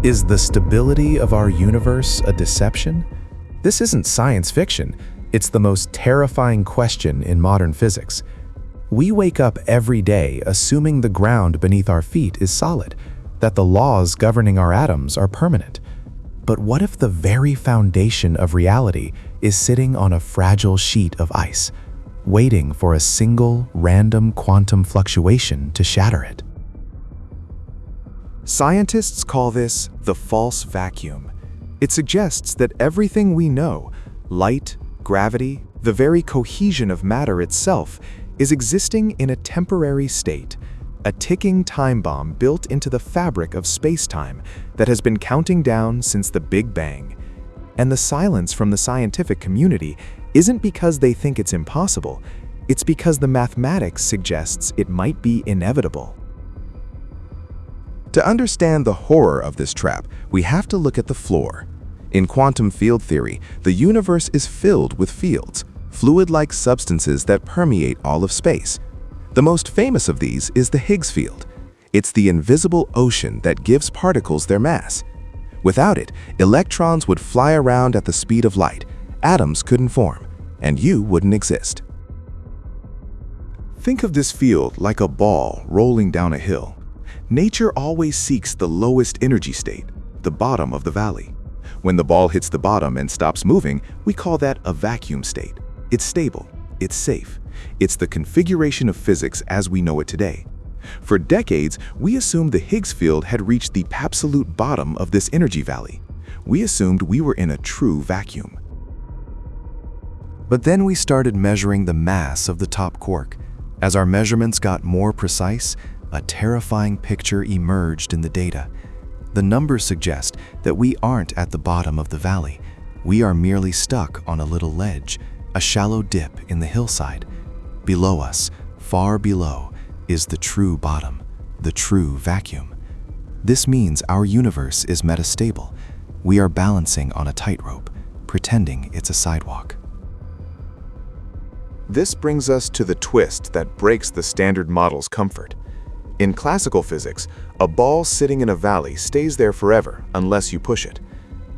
Is the stability of our universe a deception? This isn't science fiction. It's the most terrifying question in modern physics. We wake up every day assuming the ground beneath our feet is solid, that the laws governing our atoms are permanent. But what if the very foundation of reality is sitting on a fragile sheet of ice, waiting for a single random quantum fluctuation to shatter it? Scientists call this the false vacuum. It suggests that everything we know, light, gravity, the very cohesion of matter itself, is existing in a temporary state, a ticking time bomb built into the fabric of space-time that has been counting down since the Big Bang. And the silence from the scientific community isn't because they think it's impossible, it's because the mathematics suggests it might be inevitable. To understand the horror of this trap, we have to look at the floor. In quantum field theory, the universe is filled with fields, fluid-like substances that permeate all of space. The most famous of these is the Higgs Field. It's the invisible ocean that gives particles their mass. Without it, electrons would fly around at the speed of light, atoms couldn't form, and you wouldn't exist. Think of this field like a ball rolling down a hill. Nature always seeks the lowest energy state, the bottom of the valley. When the ball hits the bottom and stops moving, we call that a vacuum state. It's stable, it's safe. It's the configuration of physics as we know it today. For decades, we assumed the Higgs field had reached the absolute bottom of this energy valley. We assumed we were in a true vacuum. But then we started measuring the mass of the top quark. As our measurements got more precise, a terrifying picture emerged in the data. The numbers suggest that we aren't at the bottom of the valley. We are merely stuck on a little ledge, a shallow dip in the hillside. Below us, far below, is the true bottom, the true vacuum. This means our universe is metastable. We are balancing on a tightrope, pretending it's a sidewalk. This brings us to the twist that breaks the standard model's comfort. In classical physics, a ball sitting in a valley stays there forever unless you push it.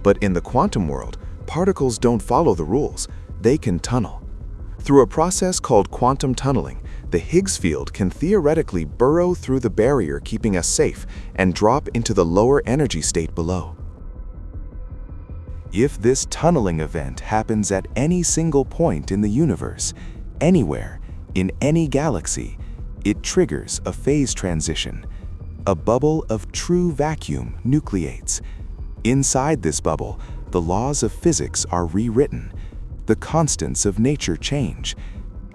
But in the quantum world, particles don't follow the rules. They can tunnel. Through a process called quantum tunneling, the Higgs field can theoretically burrow through the barrier keeping us safe and drop into the lower energy state below. If this tunneling event happens at any single point in the universe, anywhere, in any galaxy, it triggers a phase transition. A bubble of true vacuum nucleates. Inside this bubble, the laws of physics are rewritten. The constants of nature change.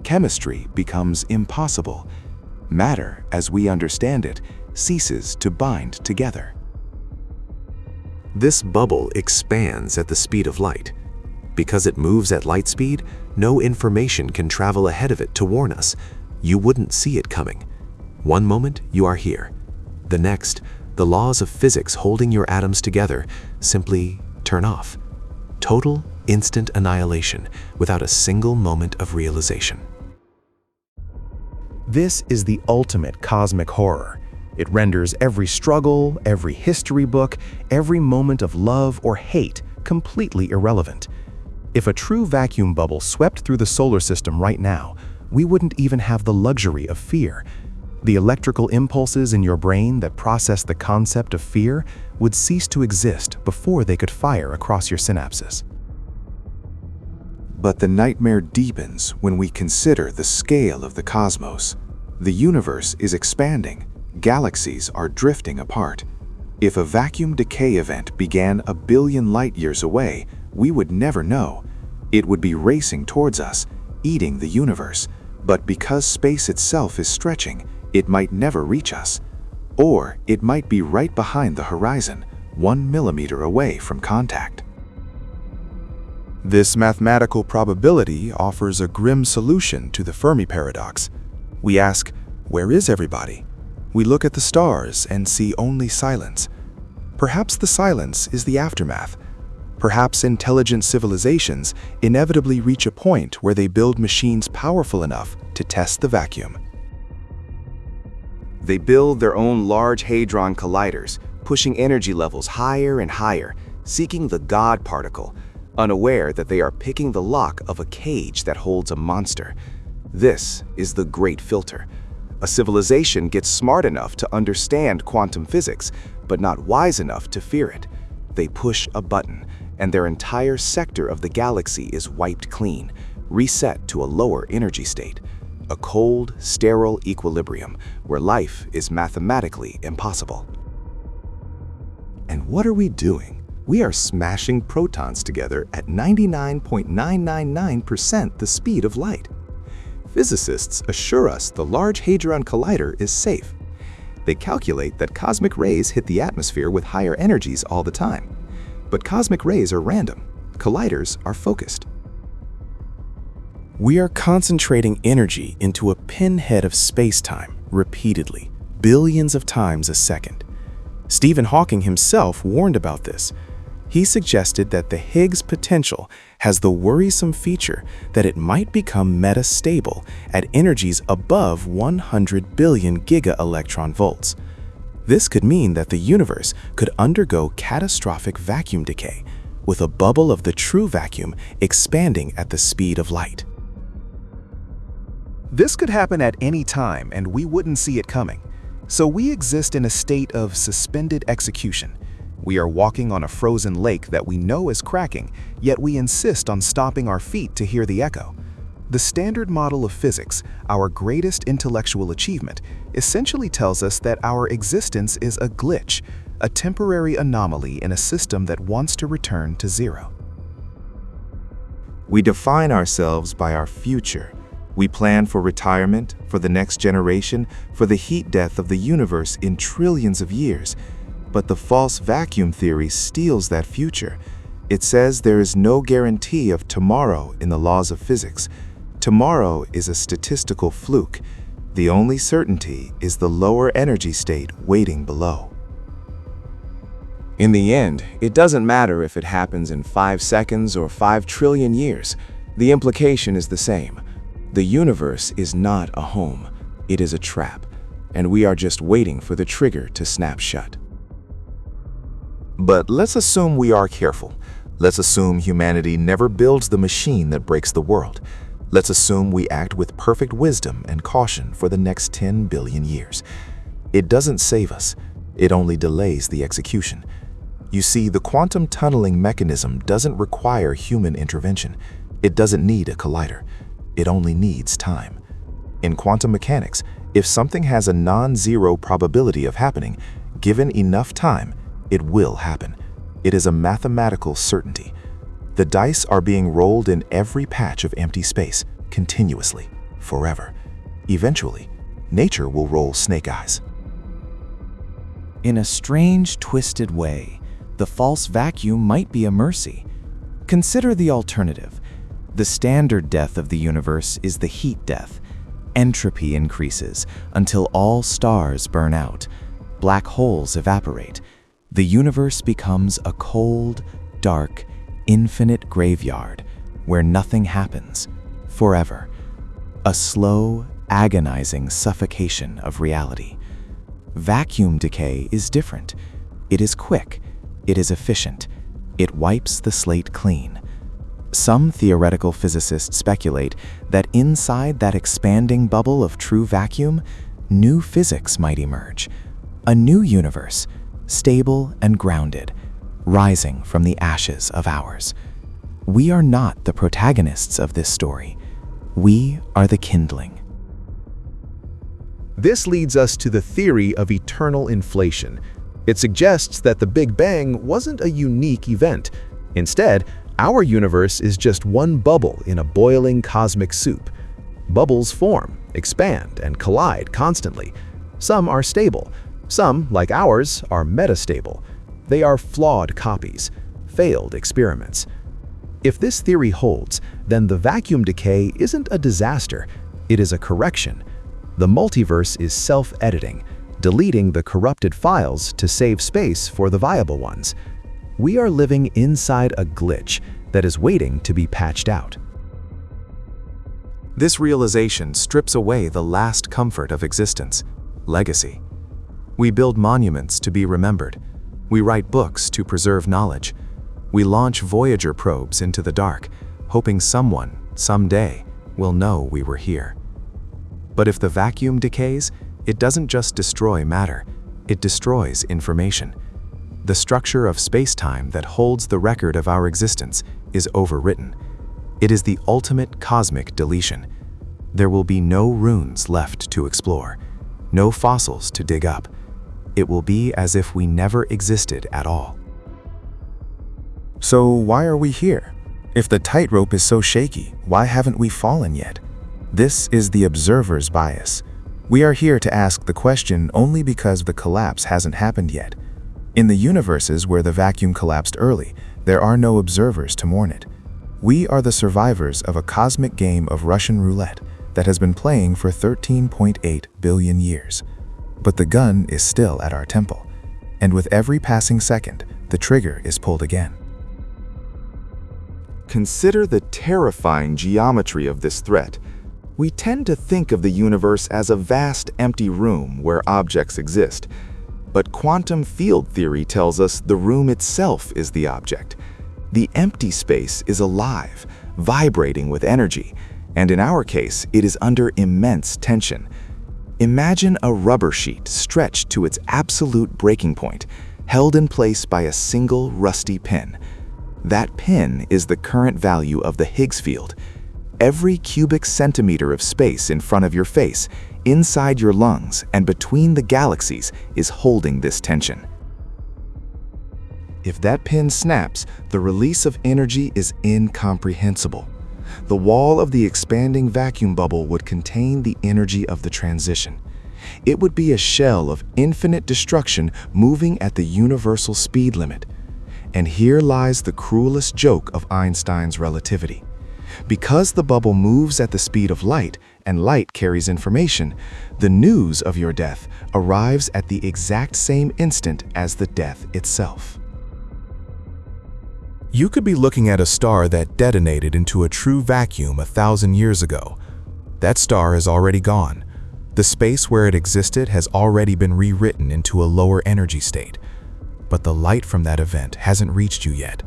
Chemistry becomes impossible. Matter, as we understand it, ceases to bind together. This bubble expands at the speed of light. Because it moves at light speed, no information can travel ahead of it to warn us. You wouldn't see it coming. One moment, you are here. The next, the laws of physics holding your atoms together simply turn off. Total, instant annihilation without a single moment of realization. This is the ultimate cosmic horror. It renders every struggle, every history book, every moment of love or hate completely irrelevant. If a true vacuum bubble swept through the solar system right now, we wouldn't even have the luxury of fear. The electrical impulses in your brain that process the concept of fear would cease to exist before they could fire across your synapses. But the nightmare deepens when we consider the scale of the cosmos. The universe is expanding. Galaxies are drifting apart. If a vacuum decay event began a billion light-years away, we would never know. It would be racing towards us, eating the universe. But because space itself is stretching, it might never reach us. Or it might be right behind the horizon, 1 millimeter away from contact. This mathematical probability offers a grim solution to the Fermi paradox. We ask, where is everybody? We look at the stars and see only silence. Perhaps the silence is the aftermath. Perhaps intelligent civilizations inevitably reach a point where they build machines powerful enough to test the vacuum. They build their own large hadron colliders, pushing energy levels higher and higher, seeking the God particle, unaware that they are picking the lock of a cage that holds a monster. This is the Great Filter. A civilization gets smart enough to understand quantum physics, but not wise enough to fear it. They push a button, and their entire sector of the galaxy is wiped clean, reset to a lower energy state, a cold, sterile equilibrium where life is mathematically impossible. And what are we doing? We are smashing protons together at 99.999% the speed of light. Physicists assure us the Large Hadron Collider is safe. They calculate that cosmic rays hit the atmosphere with higher energies all the time. But cosmic rays are random. Colliders are focused. We are concentrating energy into a pinhead of space-time repeatedly, billions of times a second. Stephen Hawking himself warned about this. He suggested that the Higgs potential has the worrisome feature that it might become metastable at energies above 100 billion giga-electron volts. This could mean that the universe could undergo catastrophic vacuum decay, with a bubble of the true vacuum expanding at the speed of light. This could happen at any time, and we wouldn't see it coming. So we exist in a state of suspended execution. We are walking on a frozen lake that we know is cracking, yet we insist on stopping our feet to hear the echo. The standard model of physics, our greatest intellectual achievement, essentially tells us that our existence is a glitch, a temporary anomaly in a system that wants to return to zero. We define ourselves by our future. We plan for retirement, for the next generation, for the heat death of the universe in trillions of years. But the false vacuum theory steals that future. It says there is no guarantee of tomorrow in the laws of physics. Tomorrow is a statistical fluke. The only certainty is the lower energy state waiting below. In the end, it doesn't matter if it happens in 5 seconds or 5 trillion years. The implication is the same. The universe is not a home. It is a trap, and we are just waiting for the trigger to snap shut. But let's assume we are careful. Let's assume humanity never builds the machine that breaks the world. Let's assume we act with perfect wisdom and caution for the next 10 billion years. It doesn't save us. It only delays the execution. You see, the quantum tunneling mechanism doesn't require human intervention. It doesn't need a collider. It only needs time. In quantum mechanics, if something has a non-zero probability of happening, given enough time, it will happen. It is a mathematical certainty. The dice are being rolled in every patch of empty space, continuously, forever. Eventually, nature will roll snake eyes. In a strange, twisted way, the false vacuum might be a mercy. Consider the alternative. The standard death of the universe is the heat death. Entropy increases until all stars burn out. Black holes evaporate. The universe becomes a cold, dark, infinite graveyard where nothing happens, forever. A slow, agonizing suffocation of reality. Vacuum decay is different. It is quick. It is efficient. It wipes the slate clean. Some theoretical physicists speculate that inside that expanding bubble of true vacuum, new physics might emerge. A new universe, stable and grounded, rising from the ashes of ours. We are not the protagonists of this story. We are the kindling. This leads us to the theory of eternal inflation. It suggests that the Big Bang wasn't a unique event. Instead, our universe is just one bubble in a boiling cosmic soup. Bubbles form, expand, and collide constantly. Some are stable. Some, like ours, are metastable. They are flawed copies, failed experiments. If this theory holds, then the vacuum decay isn't a disaster, it is a correction. The multiverse is self-editing, deleting the corrupted files to save space for the viable ones. We are living inside a glitch that is waiting to be patched out. This realization strips away the last comfort of existence, legacy. We build monuments to be remembered, We write books to preserve knowledge. We launch Voyager probes into the dark, hoping someone, someday, will know we were here. But if the vacuum decays, it doesn't just destroy matter, it destroys information. The structure of space-time that holds the record of our existence is overwritten. It is the ultimate cosmic deletion. There will be no runes left to explore, no fossils to dig up. It will be as if we never existed at all. So why are we here? If the tightrope is so shaky, why haven't we fallen yet? This is the observer's bias. We are here to ask the question only because the collapse hasn't happened yet. In the universes where the vacuum collapsed early, there are no observers to mourn it. We are the survivors of a cosmic game of Russian roulette that has been playing for 13.8 billion years. But the gun is still at our temple, and with every passing second, the trigger is pulled again. Consider the terrifying geometry of this threat. We tend to think of the universe as a vast empty room where objects exist. But quantum field theory tells us the room itself is the object. The empty space is alive, vibrating with energy, and in our case, it is under immense tension. Imagine a rubber sheet stretched to its absolute breaking point, held in place by a single rusty pin. That pin is the current value of the Higgs field. Every cubic centimeter of space in front of your face, inside your lungs, and between the galaxies is holding this tension. If that pin snaps, the release of energy is incomprehensible. The wall of the expanding vacuum bubble would contain the energy of the transition. It would be a shell of infinite destruction moving at the universal speed limit. And here lies the cruelest joke of Einstein's relativity. Because the bubble moves at the speed of light, and light carries information, the news of your death arrives at the exact same instant as the death itself. You could be looking at a star that detonated into a true vacuum 1,000 years ago. That star is already gone. The space where it existed has already been rewritten into a lower energy state. But the light from that event hasn't reached you yet.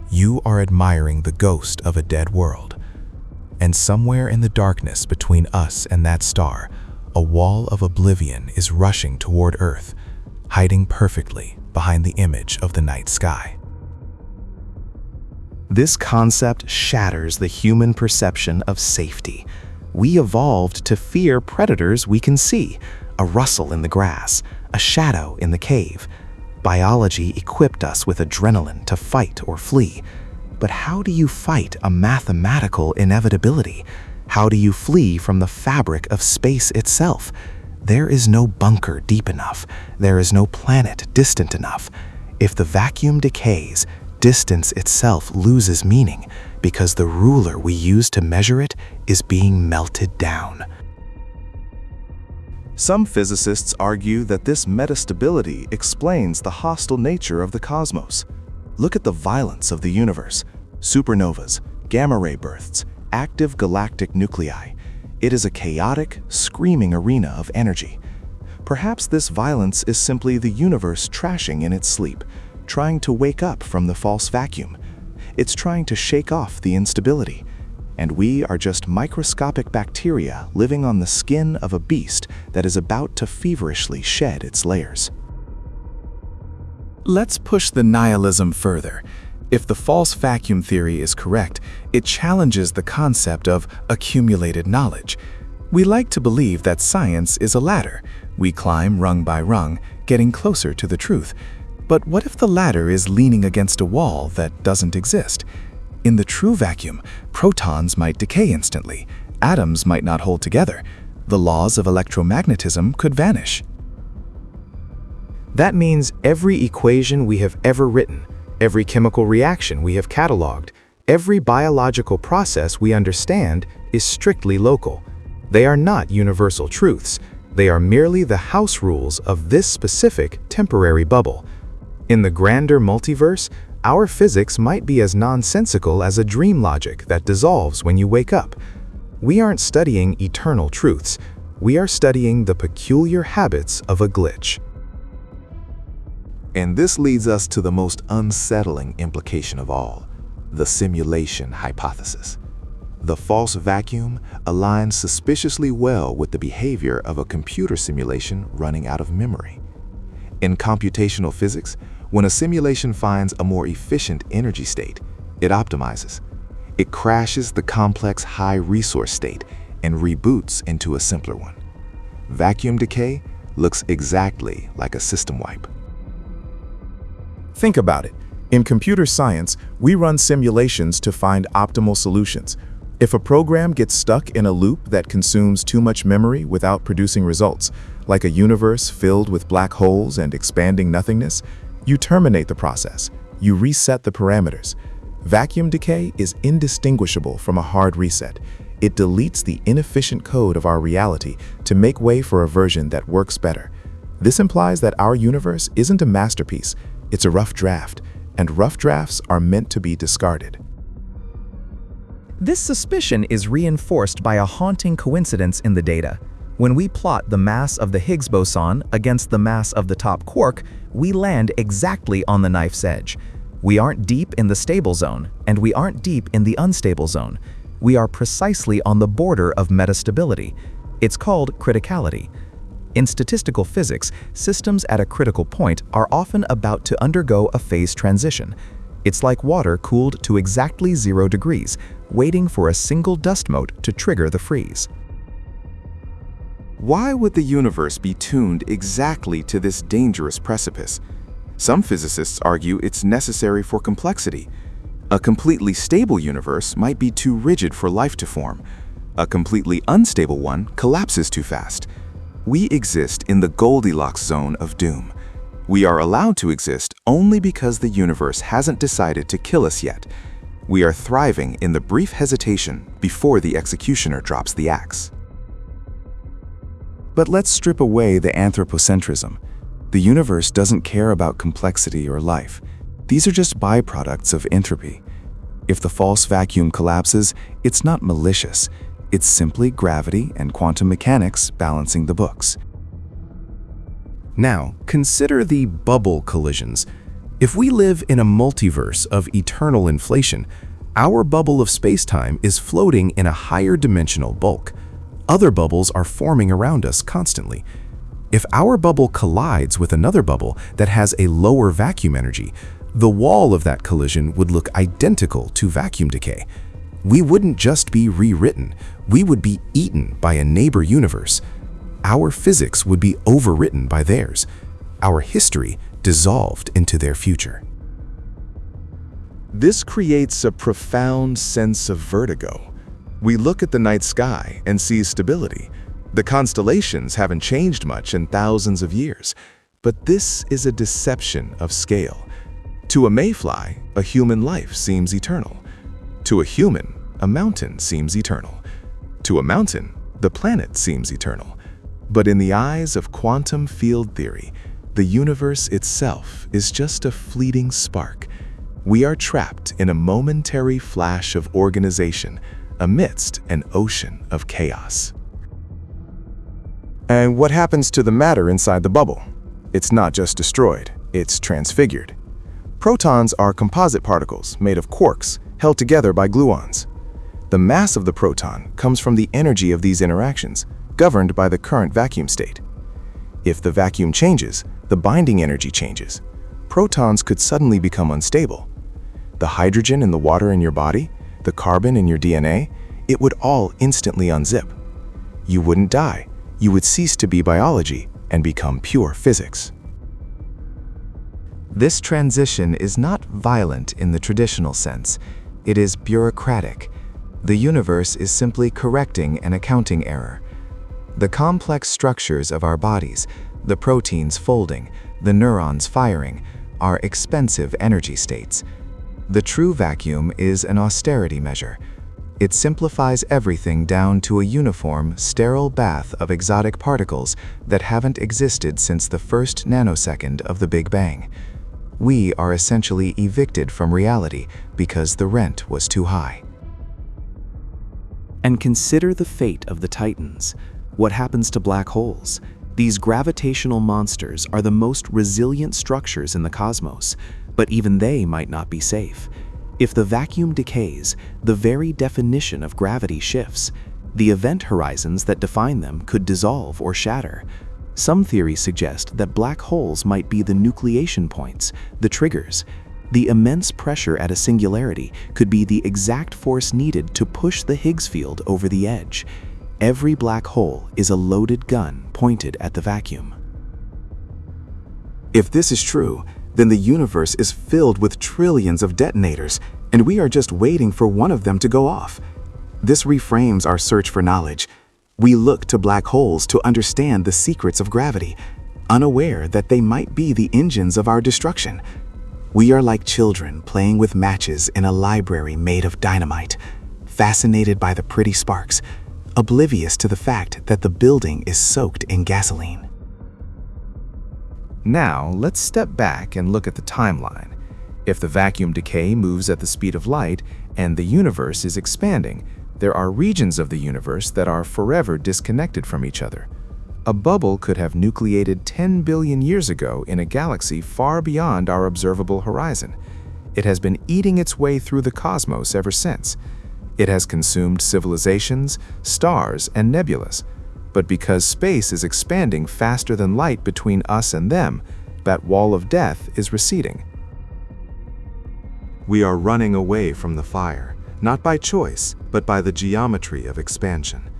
You are admiring the ghost of a dead world. And somewhere in the darkness between us and that star, a wall of oblivion is rushing toward Earth, hiding perfectly behind the image of the night sky. This concept shatters the human perception of safety. We evolved to fear predators we can see, a rustle in the grass, a shadow in the cave. Biology equipped us with adrenaline to fight or flee. But how do you fight a mathematical inevitability? How do you flee from the fabric of space itself? There is no bunker deep enough. There is no planet distant enough. If the vacuum decays, distance itself loses meaning because the ruler we use to measure it is being melted down. Some physicists argue that this metastability explains the hostile nature of the cosmos. Look at the violence of the universe: supernovas, gamma-ray bursts, active galactic nuclei. It is a chaotic, screaming arena of energy. Perhaps this violence is simply the universe trashing in its sleep, trying to wake up from the false vacuum. It's trying to shake off the instability. And we are just microscopic bacteria living on the skin of a beast that is about to feverishly shed its layers. Let's push the nihilism further. If the false vacuum theory is correct, it challenges the concept of accumulated knowledge. We like to believe that science is a ladder. We climb rung by rung, getting closer to the truth. But what if the ladder is leaning against a wall that doesn't exist? In the true vacuum, protons might decay instantly, atoms might not hold together, the laws of electromagnetism could vanish. That means every equation we have ever written, every chemical reaction we have cataloged, every biological process we understand is strictly local. They are not universal truths. They are merely the house rules of this specific temporary bubble. In the grander multiverse, our physics might be as nonsensical as a dream logic that dissolves when you wake up. We aren't studying eternal truths. We are studying the peculiar habits of a glitch. And this leads us to the most unsettling implication of all, the simulation hypothesis. The false vacuum aligns suspiciously well with the behavior of a computer simulation running out of memory. In computational physics, when a simulation finds a more efficient energy state, it optimizes. It crashes the complex high-resource state and reboots into a simpler one. Vacuum decay looks exactly like a system wipe. Think about it. In computer science, we run simulations to find optimal solutions. If a program gets stuck in a loop that consumes too much memory without producing results, like a universe filled with black holes and expanding nothingness, you terminate the process. You reset the parameters. Vacuum decay is indistinguishable from a hard reset. It deletes the inefficient code of our reality to make way for a version that works better. This implies that our universe isn't a masterpiece, it's a rough draft, and rough drafts are meant to be discarded. This suspicion is reinforced by a haunting coincidence in the data. When we plot the mass of the Higgs boson against the mass of the top quark, we land exactly on the knife's edge. We aren't deep in the stable zone, and we aren't deep in the unstable zone. We are precisely on the border of metastability. It's called criticality. In statistical physics, systems at a critical point are often about to undergo a phase transition. It's like water cooled to exactly 0 degrees, waiting for a single dust mote to trigger the freeze. Why would the universe be tuned exactly to this dangerous precipice? Some physicists argue it's necessary for complexity. A completely stable universe might be too rigid for life to form. A completely unstable one collapses too fast. We exist in the Goldilocks zone of doom. We are allowed to exist only because the universe hasn't decided to kill us yet. We are thriving in the brief hesitation before the executioner drops the axe. But let's strip away the anthropocentrism. The universe doesn't care about complexity or life. These are just byproducts of entropy. If the false vacuum collapses, it's not malicious. It's simply gravity and quantum mechanics balancing the books. Now, consider the bubble collisions. If we live in a multiverse of eternal inflation, our bubble of spacetime is floating in a higher dimensional bulk. Other bubbles are forming around us constantly. If our bubble collides with another bubble that has a lower vacuum energy, the wall of that collision would look identical to vacuum decay. We wouldn't just be rewritten, we would be eaten by a neighbor universe. Our physics would be overwritten by theirs. Our history dissolved into their future. This creates a profound sense of vertigo. We look at the night sky and see stability. The constellations haven't changed much in thousands of years, but this is a deception of scale. To a mayfly, a human life seems eternal. To a human, a mountain seems eternal. To a mountain, the planet seems eternal. But in the eyes of quantum field theory, the universe itself is just a fleeting spark. We are trapped in a momentary flash of organization amidst an ocean of chaos. And what happens to the matter inside the bubble? It's not just destroyed, it's transfigured. Protons are composite particles made of quarks held together by gluons. The mass of the proton comes from the energy of these interactions, governed by the current vacuum state. If the vacuum changes, the binding energy changes. Protons could suddenly become unstable. The hydrogen in the water in your body, the carbon in your DNA, it would all instantly unzip. You wouldn't die. You would cease to be biology and become pure physics. This transition is not violent in the traditional sense. It is bureaucratic. The universe is simply correcting an accounting error. The complex structures of our bodies, the proteins folding, the neurons firing, are expensive energy states. The true vacuum is an austerity measure. It simplifies everything down to a uniform, sterile bath of exotic particles that haven't existed since the first nanosecond of the Big Bang. We are essentially evicted from reality because the rent was too high. And consider the fate of the titans. What happens to black holes? These gravitational monsters are the most resilient structures in the cosmos, but even they might not be safe. If the vacuum decays, the very definition of gravity shifts. The event horizons that define them could dissolve or shatter. Some theories suggest that black holes might be the nucleation points, the triggers. The immense pressure at a singularity could be the exact force needed to push the Higgs field over the edge. Every black hole is a loaded gun pointed at the vacuum. If this is true, then the universe is filled with trillions of detonators, and we are just waiting for one of them to go off. This reframes our search for knowledge. We look to black holes to understand the secrets of gravity, unaware that they might be the engines of our destruction. We are like children playing with matches in a library made of dynamite, fascinated by the pretty sparks, oblivious to the fact that the building is soaked in gasoline. Now, let's step back and look at the timeline. If the vacuum decay moves at the speed of light and the universe is expanding, there are regions of the universe that are forever disconnected from each other. A bubble could have nucleated 10 billion years ago in a galaxy far beyond our observable horizon. It has been eating its way through the cosmos ever since. It has consumed civilizations, stars, and nebulas. But because space is expanding faster than light between us and them, that wall of death is receding. We are running away from the fire, not by choice, but by the geometry of expansion.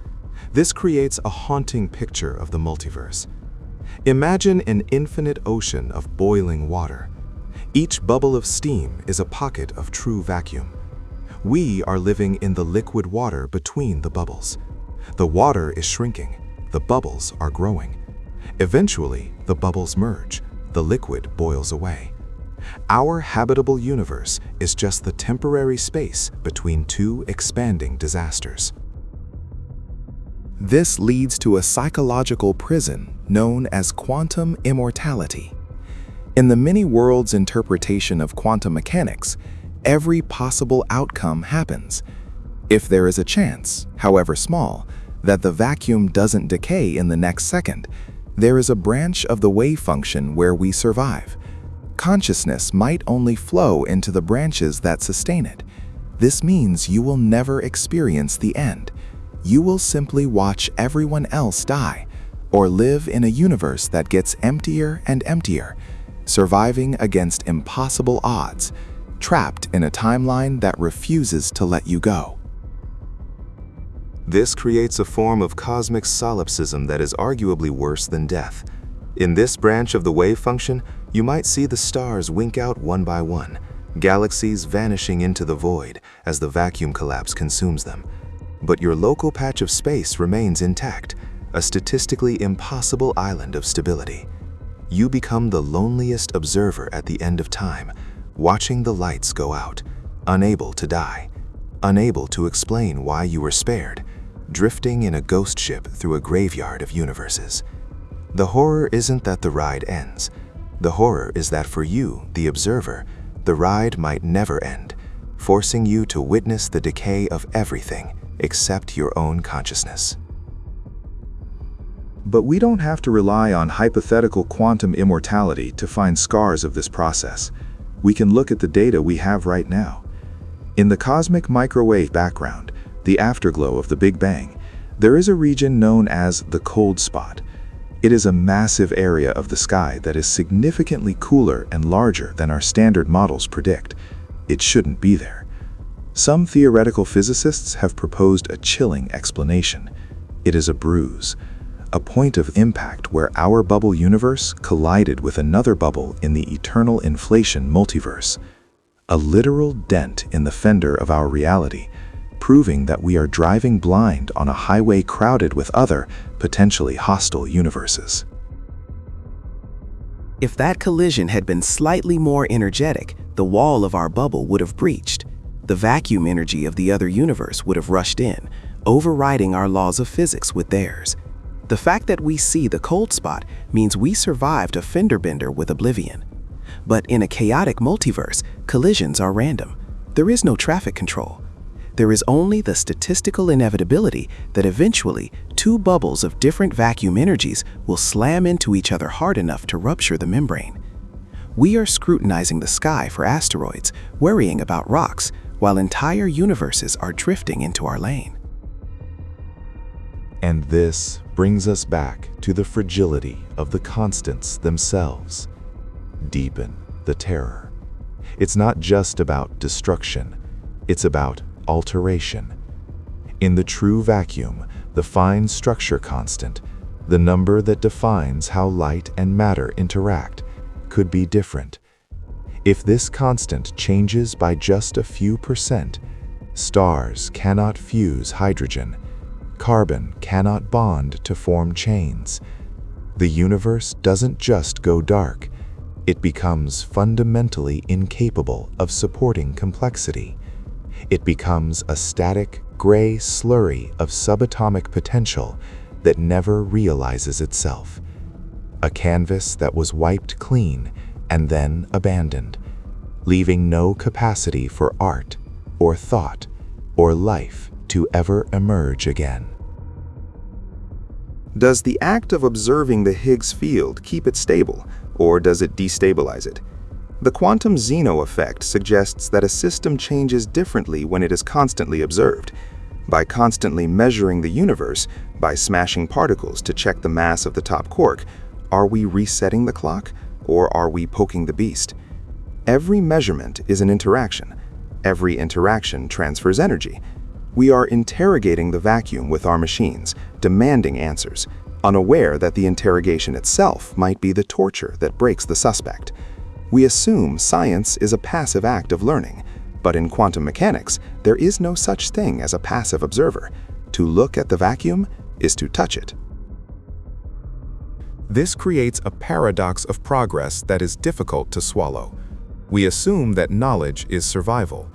This creates a haunting picture of the multiverse. Imagine an infinite ocean of boiling water. Each bubble of steam is a pocket of true vacuum. We are living in the liquid water between the bubbles. The water is shrinking. The bubbles are growing. Eventually, the bubbles merge. The liquid boils away. Our habitable universe is just the temporary space between two expanding disasters. This leads to a psychological prison known as quantum immortality. In the many worlds interpretation of quantum mechanics, every possible outcome happens. If there is a chance, however small, that the vacuum doesn't decay in the next second, there is a branch of the wave function where we survive. Consciousness might only flow into the branches that sustain it. This means you will never experience the end. You will simply watch everyone else die, or live in a universe that gets emptier and emptier, surviving against impossible odds, trapped in a timeline that refuses to let you go. This creates a form of cosmic solipsism that is arguably worse than death. In this branch of the wave function, you might see the stars wink out one by one, galaxies vanishing into the void as the vacuum collapse consumes them. But your local patch of space remains intact, a statistically impossible island of stability. You become the loneliest observer at the end of time, watching the lights go out, unable to die, unable to explain why you were spared, drifting in a ghost ship through a graveyard of universes. The horror isn't that the ride ends. The horror is that for you, the observer, the ride might never end, forcing you to witness the decay of everything except your own consciousness. But we don't have to rely on hypothetical quantum immortality to find scars of this process. We can look at the data we have right now. In the cosmic microwave background, the afterglow of the Big Bang, there is a region known as the cold spot. It is a massive area of the sky that is significantly cooler and larger than our standard models predict. It shouldn't be there. Some theoretical physicists have proposed a chilling explanation. It is a bruise, a point of impact where our bubble universe collided with another bubble in the eternal inflation multiverse. A literal dent in the fender of our reality, proving that we are driving blind on a highway crowded with other, potentially hostile universes. If that collision had been slightly more energetic, the wall of our bubble would have breached. The vacuum energy of the other universe would have rushed in, overriding our laws of physics with theirs. The fact that we see the cold spot means we survived a fender bender with oblivion. But in a chaotic multiverse, collisions are random. There is no traffic control. There is only the statistical inevitability that eventually two bubbles of different vacuum energies will slam into each other hard enough to rupture the membrane. We are scrutinizing the sky for asteroids, worrying about rocks, while entire universes are drifting into our lane. And this brings us back to the fragility of the constants themselves. Deepen the terror. It's not just about destruction, it's about alteration. In the true vacuum, the fine structure constant, the number that defines how light and matter interact, could be different. If this constant changes by just a few percent, stars cannot fuse hydrogen, carbon cannot bond to form chains. The universe doesn't just go dark, it becomes fundamentally incapable of supporting complexity. It becomes a static, gray slurry of subatomic potential that never realizes itself. A canvas that was wiped clean and then abandoned, leaving no capacity for art or thought or life to ever emerge again. Does the act of observing the Higgs field keep it stable, or does it destabilize it? The quantum Zeno effect suggests that a system changes differently when it is constantly observed. By constantly measuring the universe, by smashing particles to check the mass of the top quark, are we resetting the clock, or are we poking the beast? Every measurement is an interaction. Every interaction transfers energy. We are interrogating the vacuum with our machines, demanding answers, unaware that the interrogation itself might be the torture that breaks the suspect. We assume science is a passive act of learning, but in quantum mechanics, there is no such thing as a passive observer. To look at the vacuum is to touch it. This creates a paradox of progress that is difficult to swallow. We assume that knowledge is survival.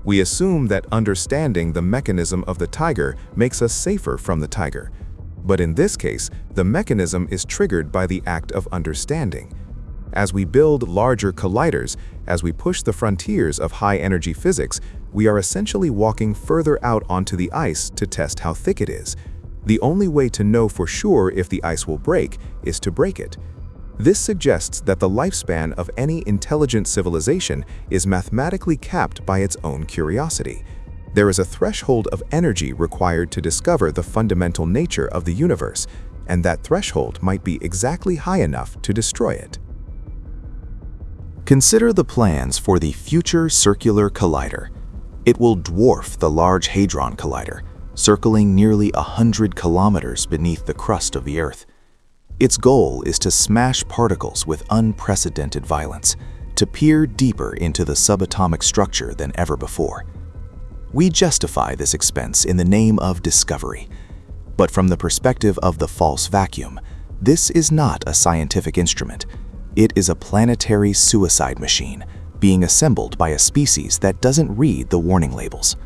We assume that understanding the mechanism of the tiger makes us safer from the tiger. But in this case, the mechanism is triggered by the act of understanding. As we build larger colliders, as we push the frontiers of high-energy physics, we are essentially walking further out onto the ice to test how thick it is. The only way to know for sure if the ice will break is to break it. This suggests that the lifespan of any intelligent civilization is mathematically capped by its own curiosity. There is a threshold of energy required to discover the fundamental nature of the universe, and that threshold might be exactly high enough to destroy it. Consider the plans for the Future Circular Collider. It will dwarf the Large Hadron Collider, circling nearly 100 kilometers beneath the crust of the Earth. Its goal is to smash particles with unprecedented violence, to peer deeper into the subatomic structure than ever before. We justify this expense in the name of discovery. But from the perspective of the false vacuum, this is not a scientific instrument. It is a planetary suicide machine being assembled by a species that doesn't read the warning labels.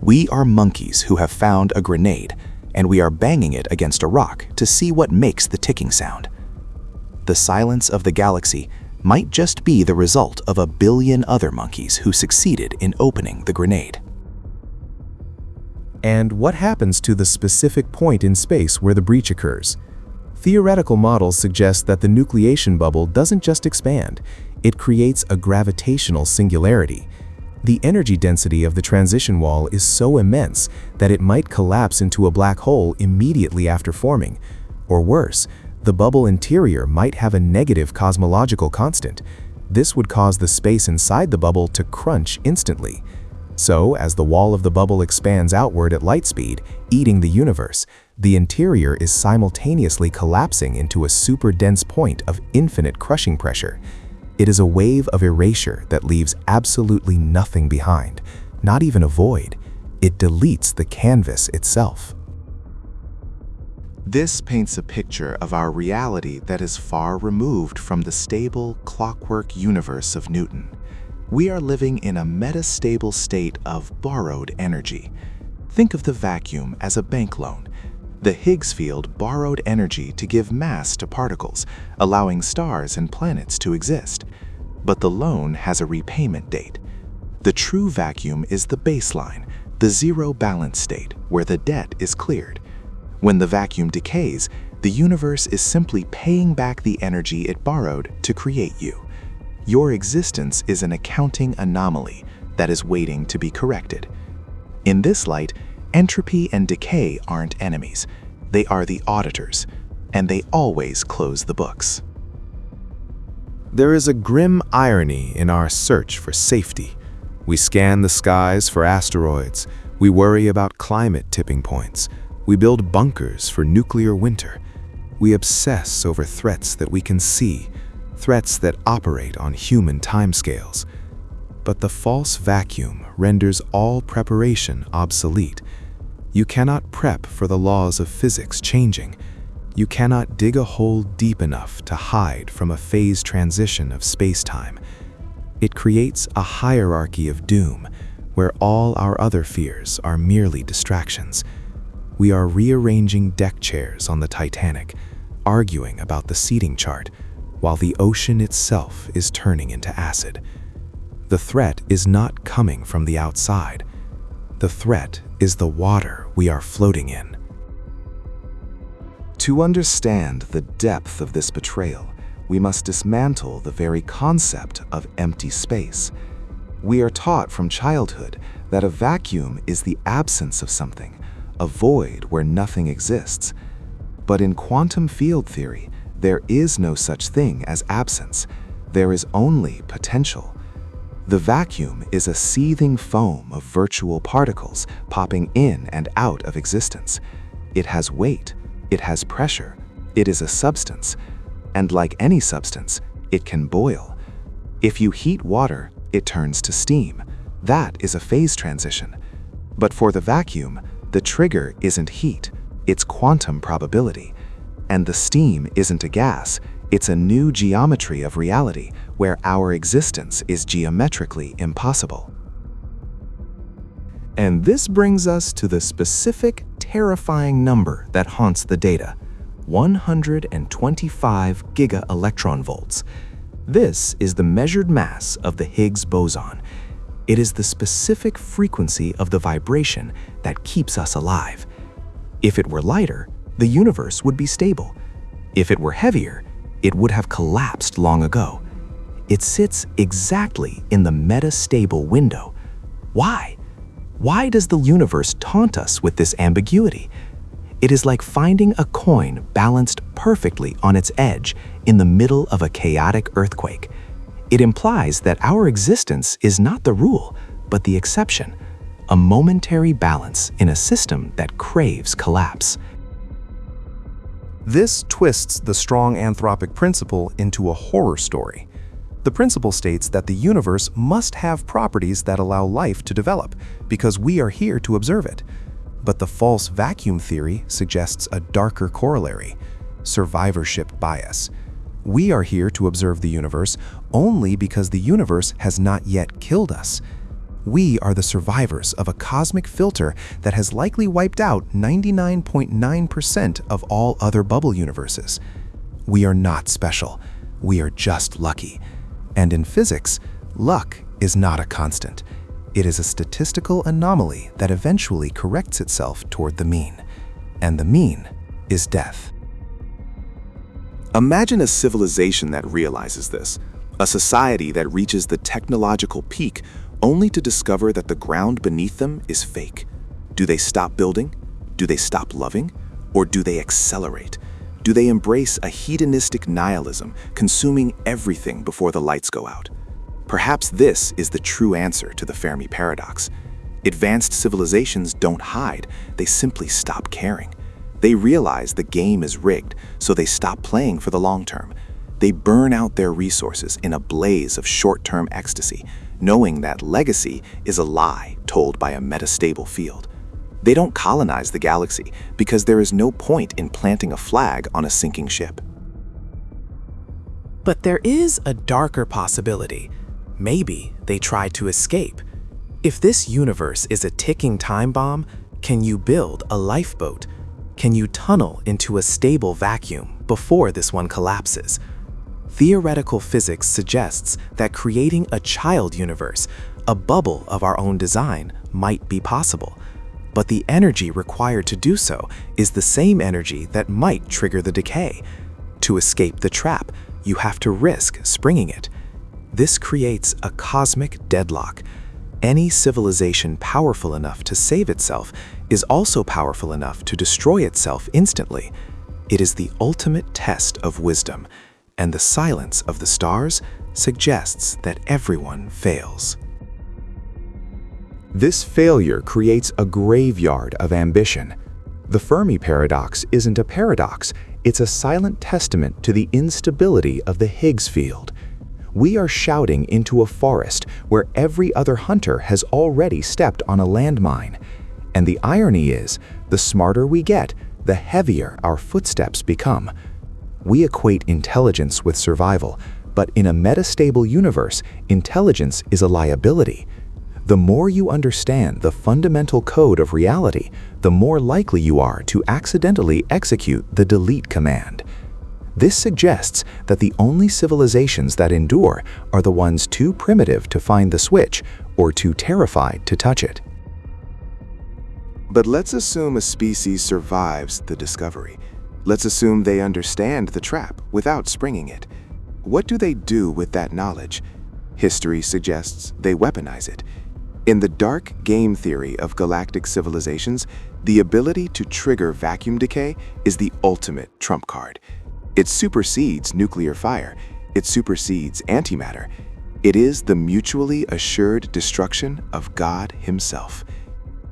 We are monkeys who have found a grenade, and we are banging it against a rock to see what makes the ticking sound. The silence of the galaxy might just be the result of a billion other monkeys who succeeded in opening the grenade. And what happens to the specific point in space where the breach occurs? Theoretical models suggest that the nucleation bubble doesn't just expand, it creates a gravitational singularity. The energy density of the transition wall is so immense that it might collapse into a black hole immediately after forming. Or worse, the bubble interior might have a negative cosmological constant. This would cause the space inside the bubble to crunch instantly. So, as the wall of the bubble expands outward at light speed, eating the universe, the interior is simultaneously collapsing into a super dense point of infinite crushing pressure. It is a wave of erasure that leaves absolutely nothing behind, not even a void. It deletes the canvas itself. This paints a picture of our reality that is far removed from the stable, clockwork universe of Newton. We are living in a metastable state of borrowed energy. Think of the vacuum as a bank loan. The Higgs field borrowed energy to give mass to particles, allowing stars and planets to exist. But the loan has a repayment date. The true vacuum is the baseline, the zero balance state where the debt is cleared. When the vacuum decays, the universe is simply paying back the energy it borrowed to create you. Your existence is an accounting anomaly that is waiting to be corrected. In this light, entropy and decay aren't enemies. They are the auditors, and they always close the books. There is a grim irony in our search for safety. We scan the skies for asteroids. We worry about climate tipping points. We build bunkers for nuclear winter. We obsess over threats that we can see, threats that operate on human timescales. But the false vacuum renders all preparation obsolete. You cannot prep for the laws of physics changing. You cannot dig a hole deep enough to hide from a phase transition of space-time. It creates a hierarchy of doom, where all our other fears are merely distractions. We are rearranging deck chairs on the Titanic, arguing about the seating chart, while the ocean itself is turning into acid. The threat is not coming from the outside. The threat is the water we are floating in. To understand the depth of this betrayal, we must dismantle the very concept of empty space. We are taught from childhood that a vacuum is the absence of something, a void where nothing exists. But in quantum field theory, there is no such thing as absence. There is only potential. The vacuum is a seething foam of virtual particles popping in and out of existence. It has weight, it has pressure, it is a substance. And like any substance, it can boil. If you heat water, it turns to steam. That is a phase transition. But for the vacuum, the trigger isn't heat, it's quantum probability. And the steam isn't a gas, it's a new geometry of reality where our existence is geometrically impossible. And this brings us to the specific, terrifying number that haunts the data: 125 giga-electron-volts. This is the measured mass of the Higgs boson. It is the specific frequency of the vibration that keeps us alive. If it were lighter, the universe would be stable. If it were heavier, it would have collapsed long ago. It sits exactly in the metastable window. Why? Why does the universe taunt us with this ambiguity? It is like finding a coin balanced perfectly on its edge in the middle of a chaotic earthquake. It implies that our existence is not the rule, but the exception, a momentary balance in a system that craves collapse. This twists the strong anthropic principle into a horror story. The principle states that the universe must have properties that allow life to develop, because we are here to observe it. But the false vacuum theory suggests a darker corollary: survivorship bias. We are here to observe the universe only because the universe has not yet killed us. We are the survivors of a cosmic filter that has likely wiped out 99.9% of all other bubble universes. We are not special. We are just lucky. And in physics, luck is not a constant. It is a statistical anomaly that eventually corrects itself toward the mean. And the mean is death. Imagine a civilization that realizes this, a society that reaches the technological peak only to discover that the ground beneath them is fake. Do they stop building? Do they stop loving? Or do they accelerate? Do they embrace a hedonistic nihilism, consuming everything before the lights go out? Perhaps this is the true answer to the Fermi paradox. Advanced civilizations don't hide, they simply stop caring. They realize the game is rigged, so they stop playing for the long term. They burn out their resources in a blaze of short-term ecstasy, knowing that legacy is a lie told by a metastable field. They don't colonize the galaxy because there is no point in planting a flag on a sinking ship. But there is a darker possibility. Maybe they try to escape. If this universe is a ticking time bomb, can you build a lifeboat? Can you tunnel into a stable vacuum before this one collapses? Theoretical physics suggests that creating a child universe, a bubble of our own design, might be possible. But the energy required to do so is the same energy that might trigger the decay. To escape the trap, you have to risk springing it. This creates a cosmic deadlock. Any civilization powerful enough to save itself is also powerful enough to destroy itself instantly. It is the ultimate test of wisdom, and the silence of the stars suggests that everyone fails. This failure creates a graveyard of ambition. The Fermi paradox isn't a paradox, it's a silent testament to the instability of the Higgs field. We are shouting into a forest where every other hunter has already stepped on a landmine. And the irony is, the smarter we get, the heavier our footsteps become. We equate intelligence with survival, but in a metastable universe, intelligence is a liability. The more you understand the fundamental code of reality, the more likely you are to accidentally execute the delete command. This suggests that the only civilizations that endure are the ones too primitive to find the switch or too terrified to touch it. But let's assume a species survives the discovery. Let's assume they understand the trap without springing it. What do they do with that knowledge? History suggests they weaponize it. In the dark game theory of galactic civilizations, the ability to trigger vacuum decay is the ultimate trump card. It supersedes nuclear fire. It supersedes antimatter. It is the mutually assured destruction of God himself.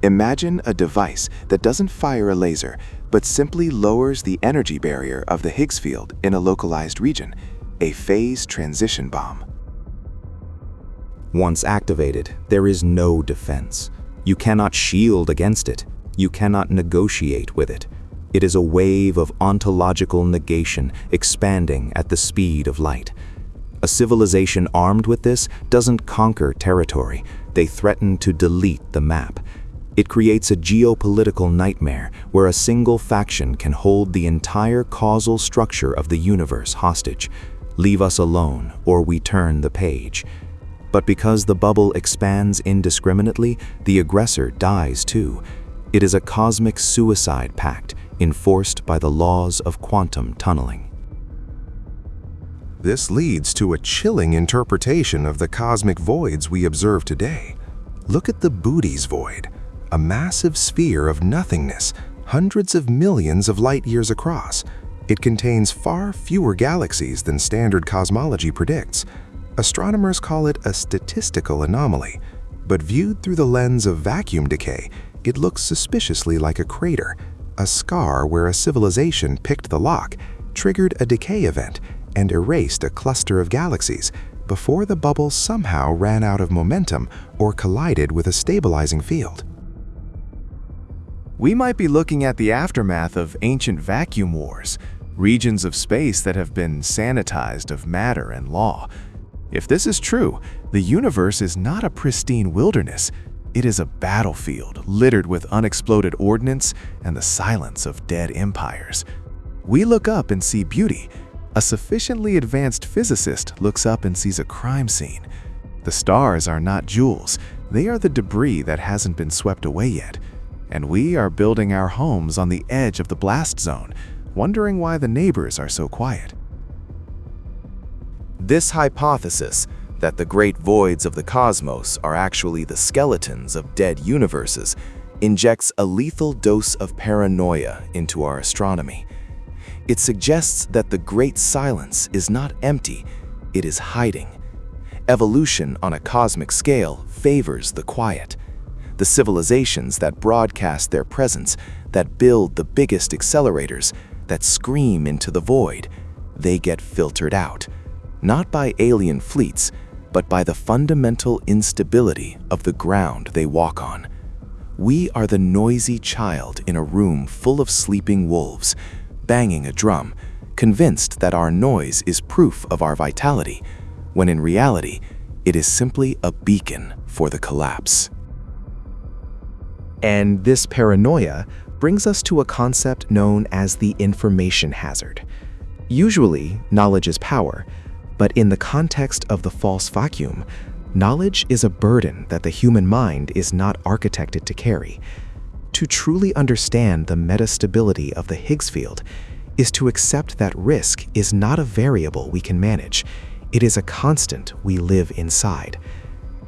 Imagine a device that doesn't fire a laser, but simply lowers the energy barrier of the Higgs field in a localized region, a phase transition bomb. Once activated, there is no defense. You cannot shield against it. You cannot negotiate with it. It is a wave of ontological negation expanding at the speed of light. A civilization armed with this doesn't conquer territory. They threaten to delete the map. It creates a geopolitical nightmare where a single faction can hold the entire causal structure of the universe hostage. Leave us alone, or we turn the page. But because the bubble expands indiscriminately, the aggressor dies too. It is a cosmic suicide pact enforced by the laws of quantum tunneling. This leads to a chilling interpretation of the cosmic voids we observe today. Look at the Boody's void, a massive sphere of nothingness, hundreds of millions of light years across. It contains far fewer galaxies than standard cosmology predicts. Astronomers call it a statistical anomaly, but viewed through the lens of vacuum decay, it looks suspiciously like a crater, a scar where a civilization picked the lock, triggered a decay event, and erased a cluster of galaxies before the bubble somehow ran out of momentum or collided with a stabilizing field. We might be looking at the aftermath of ancient vacuum wars, regions of space that have been sanitized of matter and law. If this is true, the universe is not a pristine wilderness. It is a battlefield littered with unexploded ordnance and the silence of dead empires. We look up and see beauty. A sufficiently advanced physicist looks up and sees a crime scene. The stars are not jewels. They are the debris that hasn't been swept away yet. And we are building our homes on the edge of the blast zone, wondering why the neighbors are so quiet. This hypothesis that the great voids of the cosmos are actually the skeletons of dead universes injects a lethal dose of paranoia into our astronomy. It suggests that the great silence is not empty, it is hiding. Evolution on a cosmic scale favors the quiet. The civilizations that broadcast their presence, that build the biggest accelerators, that scream into the void, they get filtered out. Not by alien fleets, but by the fundamental instability of the ground they walk on. We are the noisy child in a room full of sleeping wolves, banging a drum, convinced that our noise is proof of our vitality, when in reality, it is simply a beacon for the collapse. And this paranoia brings us to a concept known as the information hazard. Usually, knowledge is power, But in the context of the false vacuum, knowledge is a burden that the human mind is not architected to carry. To truly understand the metastability of the Higgs field is to accept that risk is not a variable we can manage. It is a constant we live inside.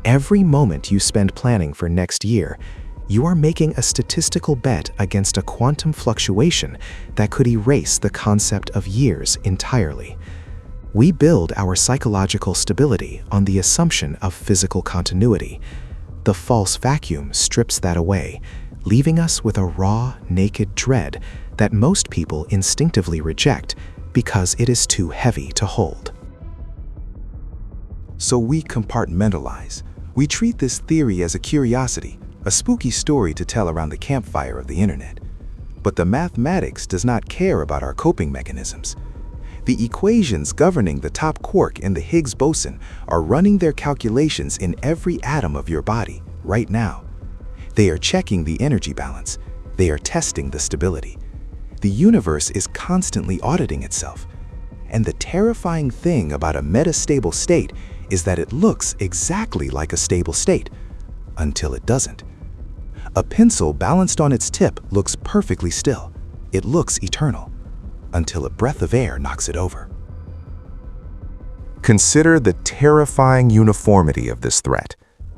Every moment you spend planning for next year, you are making a statistical bet against a quantum fluctuation that could erase the concept of years entirely. We build our psychological stability on the assumption of physical continuity. The false vacuum strips that away, leaving us with a raw, naked dread that most people instinctively reject because it is too heavy to hold. So we compartmentalize. We treat this theory as a curiosity, a spooky story to tell around the campfire of the internet. But the mathematics does not care about our coping mechanisms. The equations governing the top quark in the Higgs boson are running their calculations in every atom of your body right now. They are checking the energy balance. They are testing the stability. The universe is constantly auditing itself. And the terrifying thing about a metastable state is that it looks exactly like a stable state, until it doesn't. A pencil balanced on its tip looks perfectly still. It looks eternal, until a breath of air knocks it over. Consider the terrifying uniformity of this threat.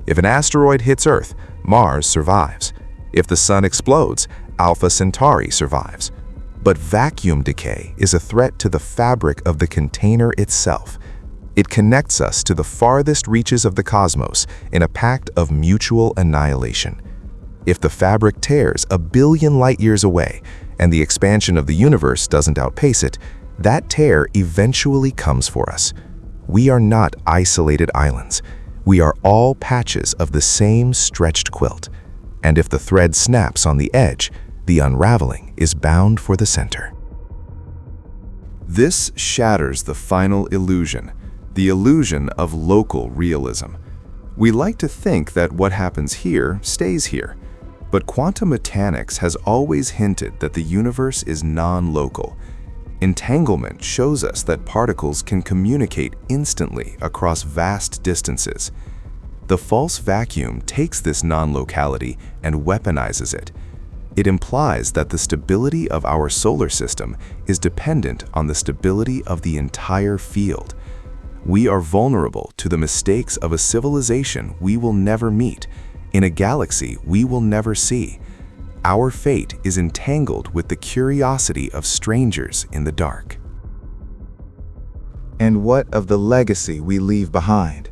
If an asteroid hits Earth, Mars survives. If the Sun explodes, Alpha Centauri survives. But vacuum decay is a threat to the fabric of the container itself. It connects us to the farthest reaches of the cosmos in a pact of mutual annihilation. If the fabric tears a billion light-years away and the expansion of the universe doesn't outpace it, that tear eventually comes for us. We are not isolated islands. We are all patches of the same stretched quilt. And if the thread snaps on the edge, the unraveling is bound for the center. This shatters the final illusion, the illusion of local realism. We like to think that what happens here stays here, but quantum mechanics has always hinted that the universe is non-local. Entanglement shows us that particles can communicate instantly across vast distances. The false vacuum takes this non-locality and weaponizes it. It implies that the stability of our solar system is dependent on the stability of the entire field. We are vulnerable to the mistakes of a civilization we will never meet, in a galaxy we will never see. Our fate is entangled with the curiosity of strangers in the dark. And what of the legacy we leave behind?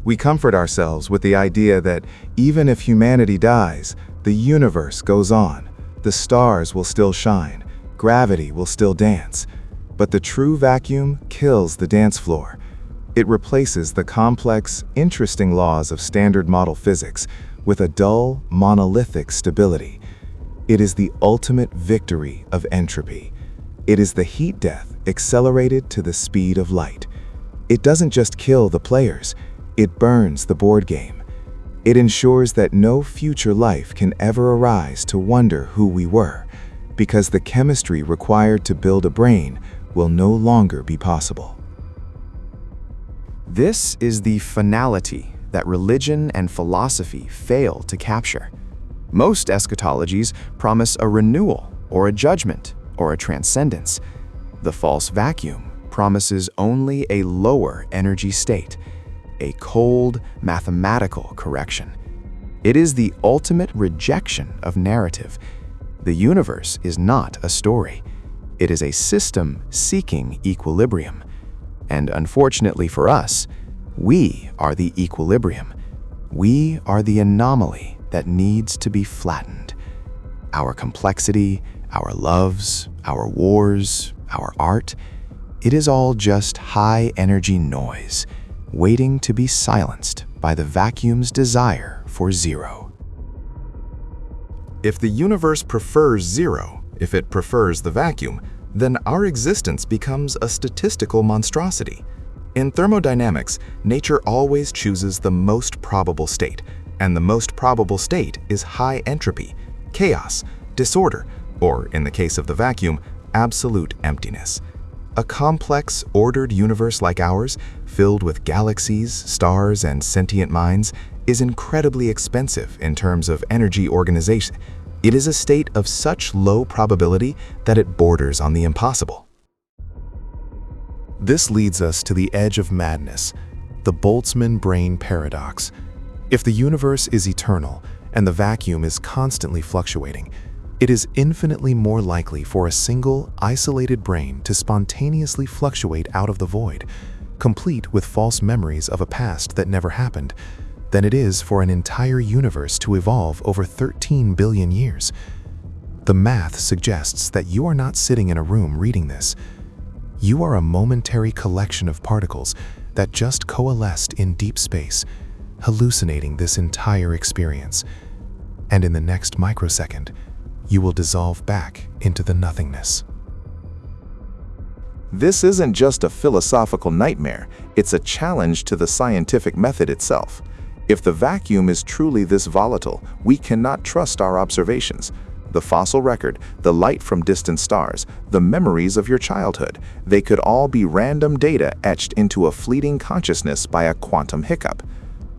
We comfort ourselves with the idea that even if humanity dies, the universe goes on. The stars will still shine. Gravity will still dance. But the true vacuum kills the dance floor. It replaces the complex, interesting laws of standard model physics with a dull, monolithic stability. It is the ultimate victory of entropy. It is the heat death accelerated to the speed of light. It doesn't just kill the players, it burns the board game. It ensures that no future life can ever arise to wonder who we were, because the chemistry required to build a brain will no longer be possible. This is the finality that religion and philosophy fail to capture. Most eschatologies promise a renewal, or a judgment, or a transcendence. The false vacuum promises only a lower energy state, a cold, mathematical correction. It is the ultimate rejection of narrative. The universe is not a story. It is a system seeking equilibrium. And unfortunately for us, we are the equilibrium. We are the anomaly that needs to be flattened. Our complexity, our loves, our wars, our art, it is all just high-energy noise, waiting to be silenced by the vacuum's desire for zero. If the universe prefers zero, if it prefers the vacuum, then our existence becomes a statistical monstrosity. In thermodynamics, nature always chooses the most probable state, and the most probable state is high entropy, chaos, disorder, or in the case of the vacuum, absolute emptiness. A complex, ordered universe like ours, filled with galaxies, stars, and sentient minds, is incredibly expensive in terms of energy organization. It is a state of such low probability that it borders on the impossible. This leads us to the edge of madness, the Boltzmann brain paradox. If the universe is eternal and the vacuum is constantly fluctuating, it is infinitely more likely for a single, isolated brain to spontaneously fluctuate out of the void, complete with false memories of a past that never happened, than it is for an entire universe to evolve over 13 billion years. The math suggests that you are not sitting in a room reading this. You are a momentary collection of particles that just coalesced in deep space, hallucinating this entire experience. And in the next microsecond, you will dissolve back into the nothingness. This isn't just a philosophical nightmare, it's a challenge to the scientific method itself. If the vacuum is truly this volatile, we cannot trust our observations. The fossil record, the light from distant stars, the memories of your childhood, they could all be random data etched into a fleeting consciousness by a quantum hiccup.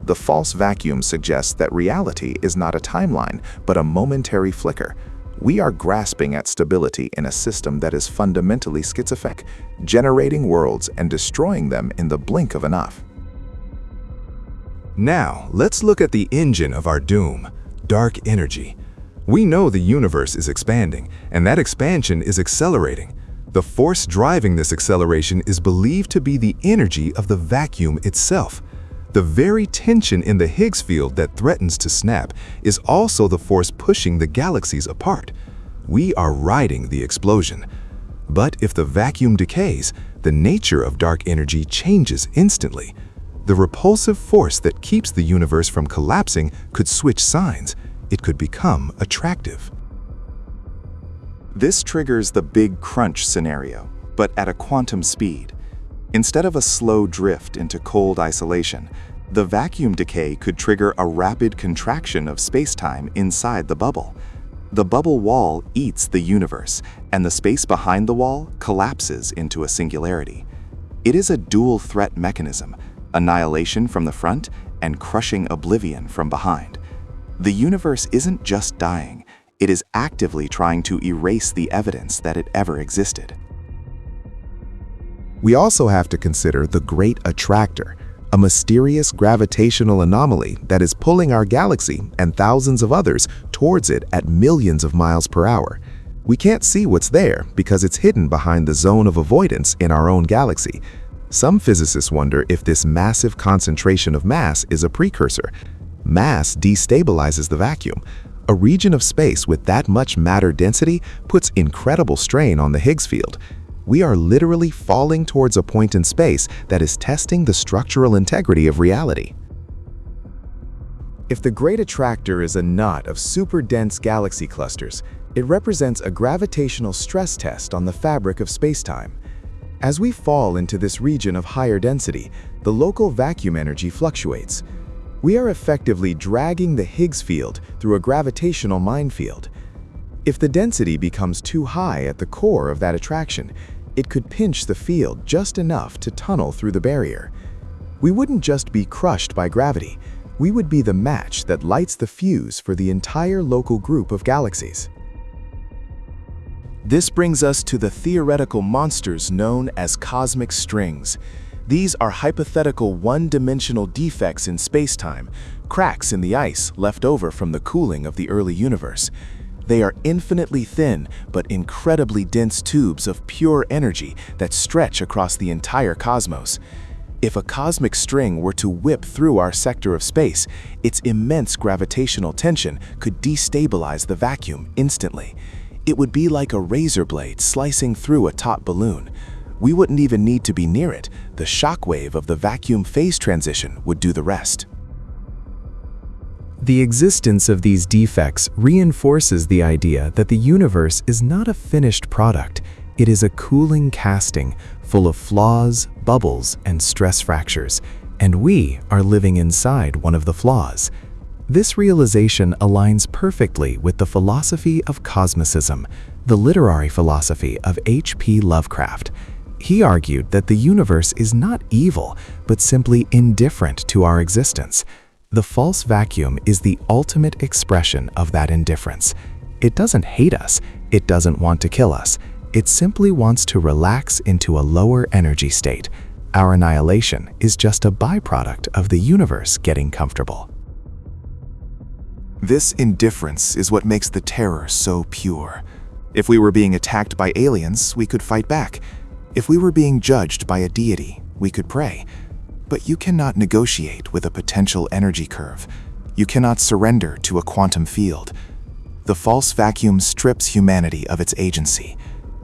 The false vacuum suggests that reality is not a timeline, but a momentary flicker. We are grasping at stability in a system that is fundamentally schizophrenic, generating worlds and destroying them in the blink of an eye. Now, let's look at the engine of our doom, dark energy. We know the universe is expanding, and that expansion is accelerating. The force driving this acceleration is believed to be the energy of the vacuum itself. The very tension in the Higgs field that threatens to snap is also the force pushing the galaxies apart. We are riding the explosion. But if the vacuum decays, the nature of dark energy changes instantly. The repulsive force that keeps the universe from collapsing could switch signs. It could become attractive. This triggers the Big Crunch scenario, but at a quantum speed. Instead of a slow drift into cold isolation, the vacuum decay could trigger a rapid contraction of spacetime inside the bubble. The bubble wall eats the universe, and the space behind the wall collapses into a singularity. It is a dual threat mechanism, annihilation from the front and crushing oblivion from behind. The universe isn't just dying, it is actively trying to erase the evidence that it ever existed. We also have to consider the Great Attractor, a mysterious gravitational anomaly that is pulling our galaxy and thousands of others towards it at millions of miles per hour. We can't see what's there because it's hidden behind the zone of avoidance in our own galaxy. Some physicists wonder if this massive concentration of mass is a precursor. Mass destabilizes the vacuum. A region of space with that much matter density puts incredible strain on the Higgs field. We are literally falling towards a point in space that is testing the structural integrity of reality. If the Great Attractor is a knot of super-dense galaxy clusters, it represents a gravitational stress test on the fabric of spacetime. As we fall into this region of higher density, the local vacuum energy fluctuates. We are effectively dragging the Higgs field through a gravitational minefield. If the density becomes too high at the core of that attraction, it could pinch the field just enough to tunnel through the barrier. We wouldn't just be crushed by gravity, we would be the match that lights the fuse for the entire local group of galaxies. This brings us to the theoretical monsters known as cosmic strings. These are hypothetical one-dimensional defects in spacetime, cracks in the ice left over from the cooling of the early universe. They are infinitely thin but incredibly dense tubes of pure energy that stretch across the entire cosmos. If a cosmic string were to whip through our sector of space, its immense gravitational tension could destabilize the vacuum instantly. It would be like a razor blade slicing through a taut balloon. We wouldn't even need to be near it. The shockwave of the vacuum phase transition would do the rest. The existence of these defects reinforces the idea that the universe is not a finished product. It is a cooling casting full of flaws, bubbles, and stress fractures, and we are living inside one of the flaws. This realization aligns perfectly with the philosophy of cosmicism, the literary philosophy of H.P. Lovecraft. He argued that the universe is not evil, but simply indifferent to our existence. The false vacuum is the ultimate expression of that indifference. It doesn't hate us, it doesn't want to kill us. It simply wants to relax into a lower energy state. Our annihilation is just a byproduct of the universe getting comfortable. This indifference is what makes the terror so pure. If we were being attacked by aliens, we could fight back. If we were being judged by a deity, we could pray. But you cannot negotiate with a potential energy curve. You cannot surrender to a quantum field. The false vacuum strips humanity of its agency.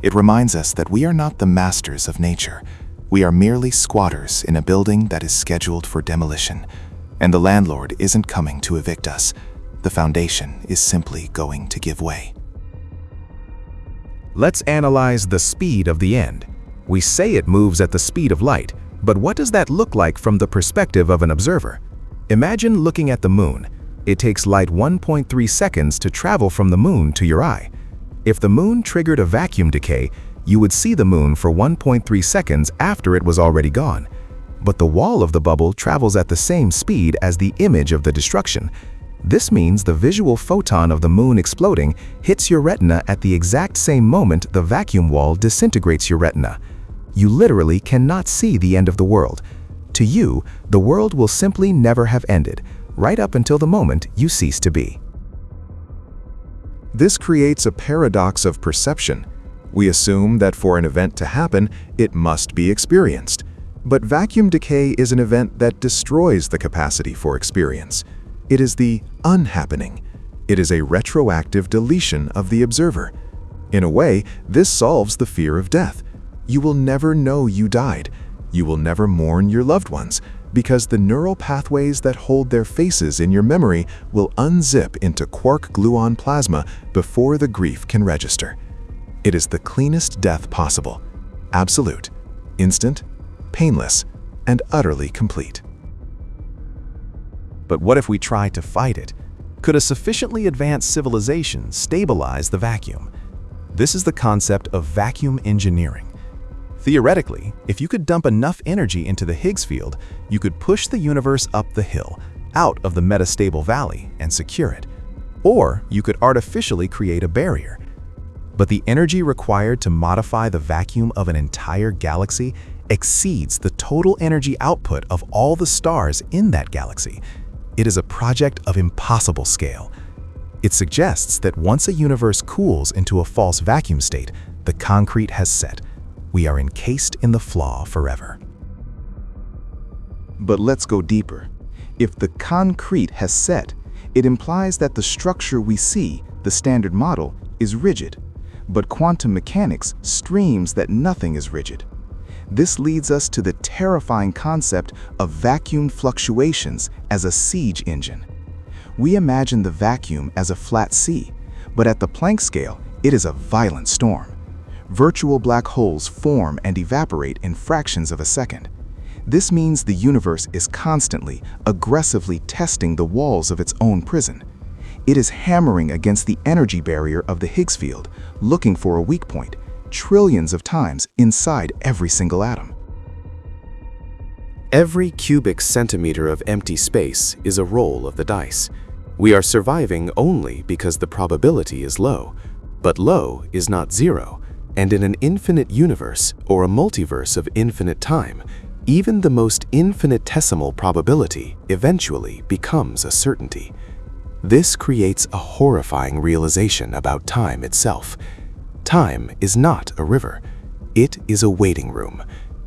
It reminds us that we are not the masters of nature. We are merely squatters in a building that is scheduled for demolition. And the landlord isn't coming to evict us. The foundation is simply going to give way. Let's analyze the speed of the end. We say it moves at the speed of light, but what does that look like from the perspective of an observer? Imagine looking at the moon. It takes light 1.3 seconds to travel from the moon to your eye. If the moon triggered a vacuum decay, you would see the moon for 1.3 seconds after it was already gone. But the wall of the bubble travels at the same speed as the image of the destruction. This means the visual photon of the moon exploding hits your retina at the exact same moment the vacuum wall disintegrates your retina. You literally cannot see the end of the world. To you, the world will simply never have ended, right up until the moment you cease to be. This creates a paradox of perception. We assume that for an event to happen, it must be experienced. But vacuum decay is an event that destroys the capacity for experience. It is the unhappening. It is a retroactive deletion of the observer. In a way, this solves the fear of death. You will never know you died. You will never mourn your loved ones, because the neural pathways that hold their faces in your memory will unzip into quark-gluon plasma before the grief can register. It is the cleanest death possible. Absolute, instant, painless, and utterly complete. But what if we try to fight it? Could a sufficiently advanced civilization stabilize the vacuum? This is the concept of vacuum engineering. Theoretically, if you could dump enough energy into the Higgs field, you could push the universe up the hill, out of the metastable valley, and secure it. Or you could artificially create a barrier. But the energy required to modify the vacuum of an entire galaxy exceeds the total energy output of all the stars in that galaxy. It is a project of impossible scale. It suggests that once a universe cools into a false vacuum state, the concrete has set. We are encased in the flaw forever. But let's go deeper. If the concrete has set, it implies that the structure we see, the standard model, is rigid. But quantum mechanics streams that nothing is rigid. This leads us to the terrifying concept of vacuum fluctuations as a siege engine. We imagine the vacuum as a flat sea, but at the Planck scale, it is a violent storm. Virtual black holes form and evaporate in fractions of a second. This means the universe is constantly, aggressively testing the walls of its own prison. It is hammering against the energy barrier of the Higgs field, looking for a weak point, trillions of times inside every single atom. Every cubic centimeter of empty space is a roll of the dice. We are surviving only because the probability is low. But low is not zero, and in an infinite universe or a multiverse of infinite time, even the most infinitesimal probability eventually becomes a certainty. This creates a horrifying realization about time itself. Time is not a river. It is a waiting room.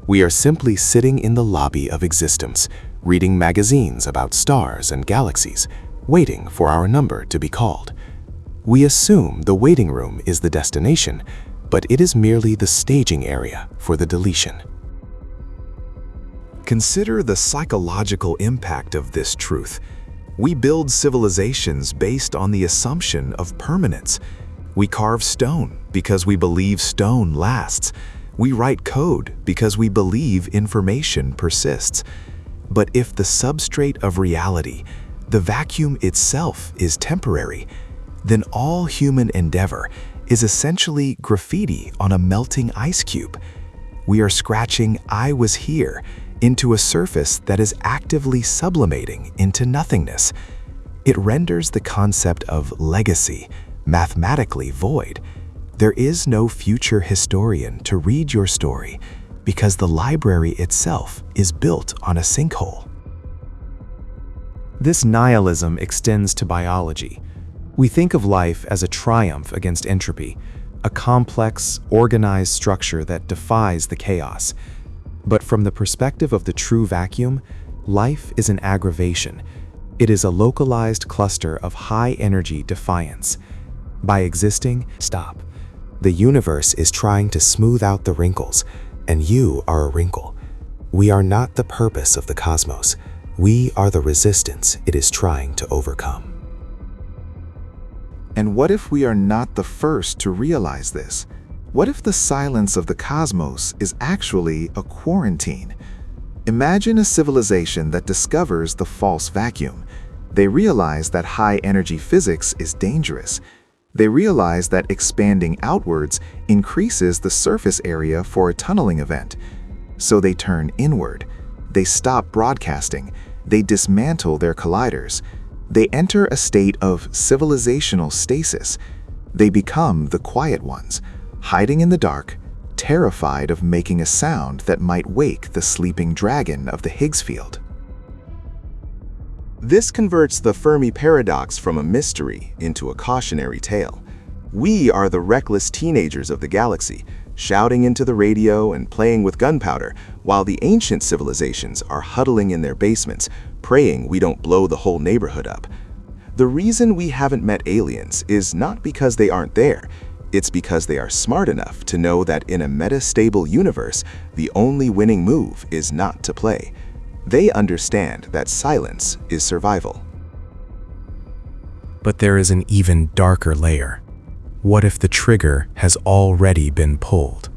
We are simply sitting in the lobby of existence, reading magazines about stars and galaxies, waiting for our number to be called. We assume the waiting room is the destination, but it is merely the staging area for the deletion. Consider the psychological impact of this truth. We build civilizations based on the assumption of permanence. We carve stone because we believe stone lasts. We write code because we believe information persists. But if the substrate of reality, the vacuum itself, is temporary, then all human endeavor is essentially graffiti on a melting ice cube. We are scratching "I was here" into a surface that is actively sublimating into nothingness. It renders the concept of legacy mathematically void. There is no future historian to read your story because the library itself is built on a sinkhole. This nihilism extends to biology. We think of life as a triumph against entropy, a complex, organized structure that defies the chaos. But from the perspective of the true vacuum, life is an aggravation. It is a localized cluster of high-energy defiance. By existing, stop. The universe is trying to smooth out the wrinkles, and you are a wrinkle. We are not the purpose of the cosmos. We are the resistance it is trying to overcome. And what if we are not the first to realize this? What if the silence of the cosmos is actually a quarantine? Imagine a civilization that discovers the false vacuum. They realize that high-energy physics is dangerous. They realize that expanding outwards increases the surface area for a tunneling event. So they turn inward. They stop broadcasting. They dismantle their colliders. They enter a state of civilizational stasis. They become the quiet ones, hiding in the dark, terrified of making a sound that might wake the sleeping dragon of the Higgs Field. This converts the Fermi paradox from a mystery into a cautionary tale. We are the reckless teenagers of the galaxy, shouting into the radio and playing with gunpowder, while the ancient civilizations are huddling in their basements, praying we don't blow the whole neighborhood up. The reason we haven't met aliens is not because they aren't there. It's because they are smart enough to know that in a metastable universe, the only winning move is not to play. They understand that silence is survival. But there is an even darker layer. What if the trigger has already been pulled?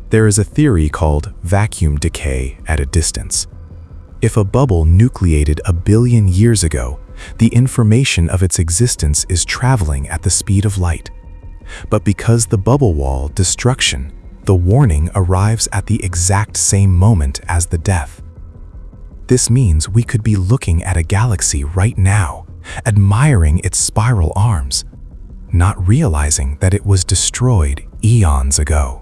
There is a theory called vacuum decay at a distance. If a bubble nucleated 1 billion years ago, the information of its existence is traveling at the speed of light. But because the bubble wall destruction, the warning arrives at the exact same moment as the death. This means we could be looking at a galaxy right now, admiring its spiral arms, not realizing that it was destroyed eons ago.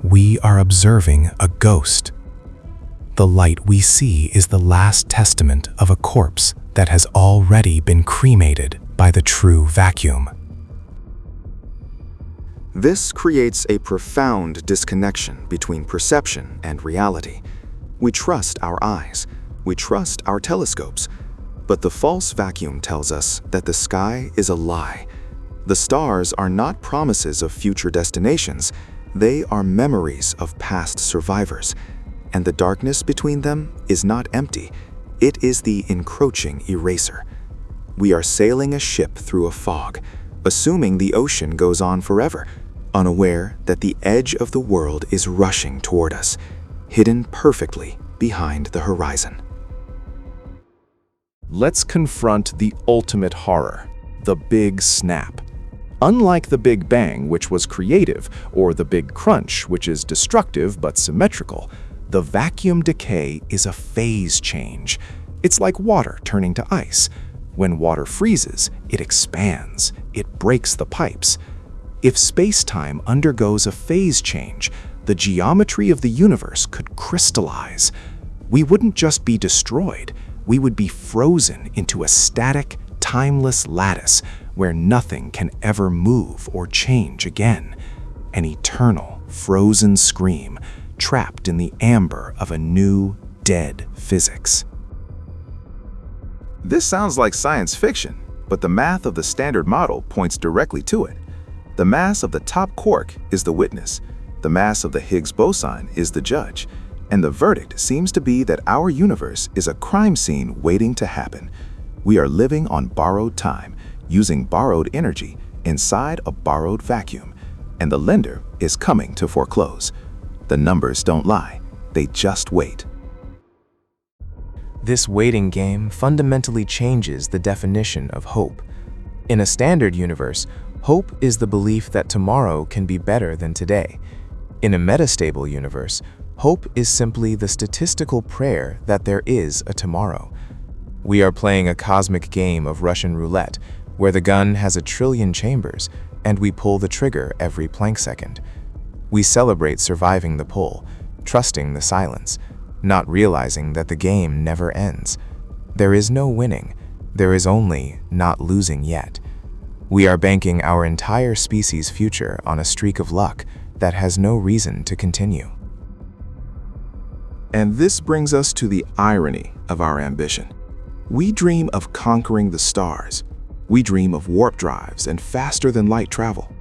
We are observing a ghost. The light we see is the last testament of a corpse that has already been cremated by the true vacuum. This creates a profound disconnection between perception and reality. We trust our eyes, we trust our telescopes, but the false vacuum tells us that the sky is a lie. The stars are not promises of future destinations, they are memories of past survivors. And the darkness between them is not empty, it is the encroaching eraser. We are sailing a ship through a fog, assuming the ocean goes on forever, unaware that the edge of the world is rushing toward us, hidden perfectly behind the horizon. Let's confront the ultimate horror, the Big Snap. Unlike the Big Bang, which was creative, or the Big Crunch, which is destructive but symmetrical, the vacuum decay is a phase change. It's like water turning to ice. When water freezes, it expands, it breaks the pipes. If space-time undergoes a phase change, the geometry of the universe could crystallize. We wouldn't just be destroyed, we would be frozen into a static, timeless lattice where nothing can ever move or change again. An eternal, frozen scream, trapped in the amber of a new, dead physics. This sounds like science fiction, but the math of the Standard Model points directly to it. The mass of the top quark is the witness. The mass of the Higgs boson is the judge, and the verdict seems to be that our universe is a crime scene waiting to happen. We are living on borrowed time, using borrowed energy inside a borrowed vacuum, and the lender is coming to foreclose. The numbers don't lie, they just wait. This waiting game fundamentally changes the definition of hope. In a standard universe, hope is the belief that tomorrow can be better than today. In a metastable universe, hope is simply the statistical prayer that there is a tomorrow. We are playing a cosmic game of Russian roulette, where the gun has 1 trillion chambers, and we pull the trigger every planck second. We celebrate surviving the pull, trusting the silence, not realizing that the game never ends. There is no winning, there is only not losing yet. We are banking our entire species' future on a streak of luck that has no reason to continue. And this brings us to the irony of our ambition. We dream of conquering the stars. We dream of warp drives and faster-than-light travel.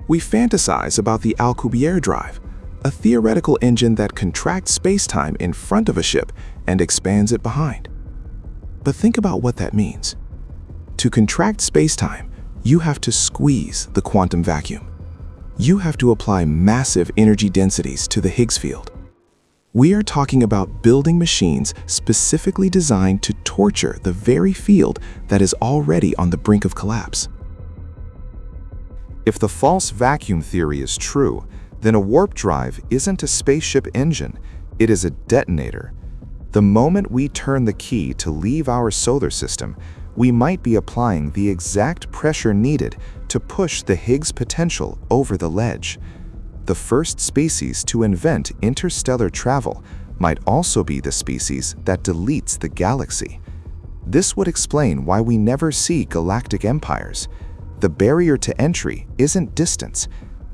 We fantasize about the Alcubierre drive, a theoretical engine that contracts space-time in front of a ship and expands it behind. But think about what that means. To contract space-time, you have to squeeze the quantum vacuum. You have to apply massive energy densities to the Higgs field. We are talking about building machines specifically designed to torture the very field that is already on the brink of collapse. If the false vacuum theory is true, then a warp drive isn't a spaceship engine, it is a detonator. The moment we turn the key to leave our solar system, we might be applying the exact pressure needed to push the Higgs potential over the ledge. The first species to invent interstellar travel might also be the species that deletes the galaxy. This would explain why we never see galactic empires. The barrier to entry isn't distance.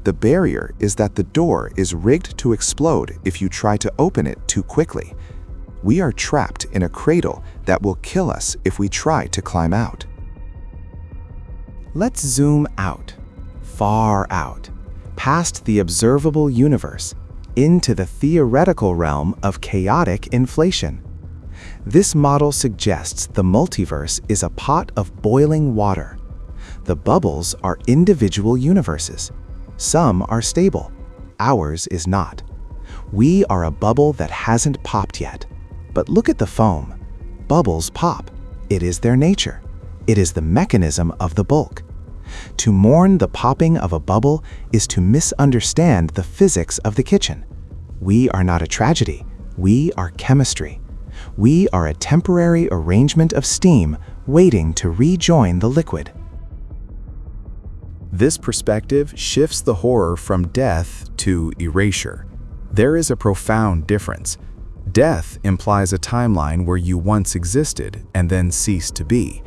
The barrier is that the door is rigged to explode if you try to open it too quickly. We are trapped in a cradle that will kill us if we try to climb out. Let's zoom out, far out, past the observable universe, into the theoretical realm of chaotic inflation. This model suggests the multiverse is a pot of boiling water. The bubbles are individual universes. Some are stable, ours is not. We are a bubble that hasn't popped yet. But look at the foam. Bubbles pop. It is their nature. It is the mechanism of the bulk. To mourn the popping of a bubble is to misunderstand the physics of the kitchen. We are not a tragedy. We are chemistry. We are a temporary arrangement of steam waiting to rejoin the liquid. This perspective shifts the horror from death to erasure. There is a profound difference. Death implies a timeline where you once existed and then ceased to be.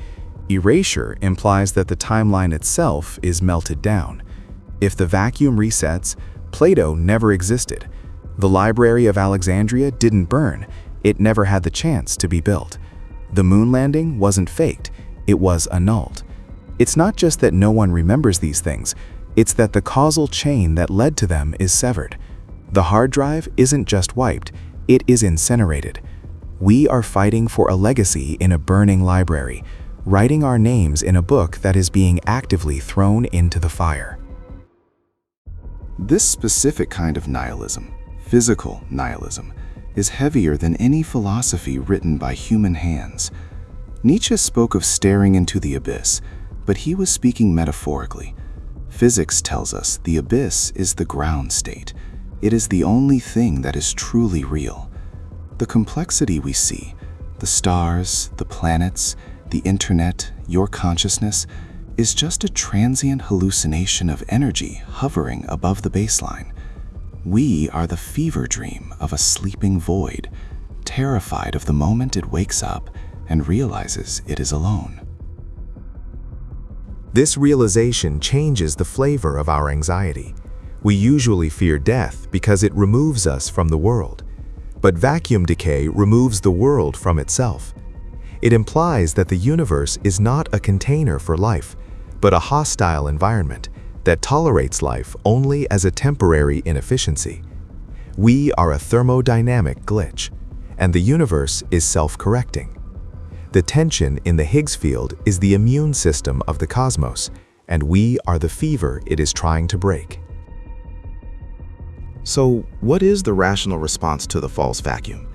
Erasure implies that the timeline itself is melted down. If the vacuum resets, Plato never existed. The Library of Alexandria didn't burn. It never had the chance to be built. The moon landing wasn't faked. It was annulled. It's not just that no one remembers these things. It's that the causal chain that led to them is severed. The hard drive isn't just wiped. It is incinerated. We are fighting for a legacy in a burning library, writing our names in a book that is being actively thrown into the fire. This specific kind of nihilism, physical nihilism, is heavier than any philosophy written by human hands. Nietzsche spoke of staring into the abyss, but he was speaking metaphorically. Physics tells us the abyss is the ground state. It is the only thing that is truly real. The complexity we see, the stars, the planets, the internet, your consciousness, is just a transient hallucination of energy hovering above the baseline. We are the fever dream of a sleeping void, terrified of the moment it wakes up and realizes it is alone. This realization changes the flavor of our anxiety. We usually fear death because it removes us from the world. But vacuum decay removes the world from itself. It implies that the universe is not a container for life, but a hostile environment that tolerates life only as a temporary inefficiency. We are a thermodynamic glitch, and the universe is self-correcting. The tension in the Higgs field is the immune system of the cosmos, and we are the fever it is trying to break. So, what is the rational response to the false vacuum?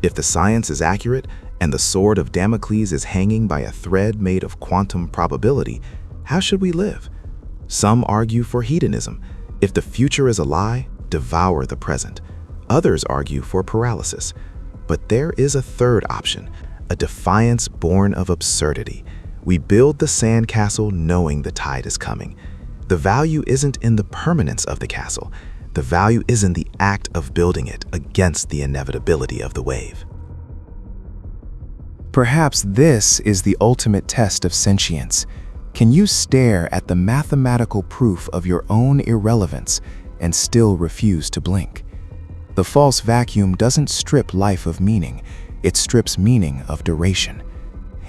If the science is accurate and the sword of Damocles is hanging by a thread made of quantum probability, how should we live? Some argue for hedonism. If the future is a lie, devour the present. Others argue for paralysis. But there is a third option, a defiance born of absurdity. We build the sandcastle knowing the tide is coming. The value isn't in the permanence of the castle. The value is in the act of building it against the inevitability of the wave. Perhaps this is the ultimate test of sentience. Can you stare at the mathematical proof of your own irrelevance and still refuse to blink? The false vacuum doesn't strip life of meaning, it strips meaning of duration.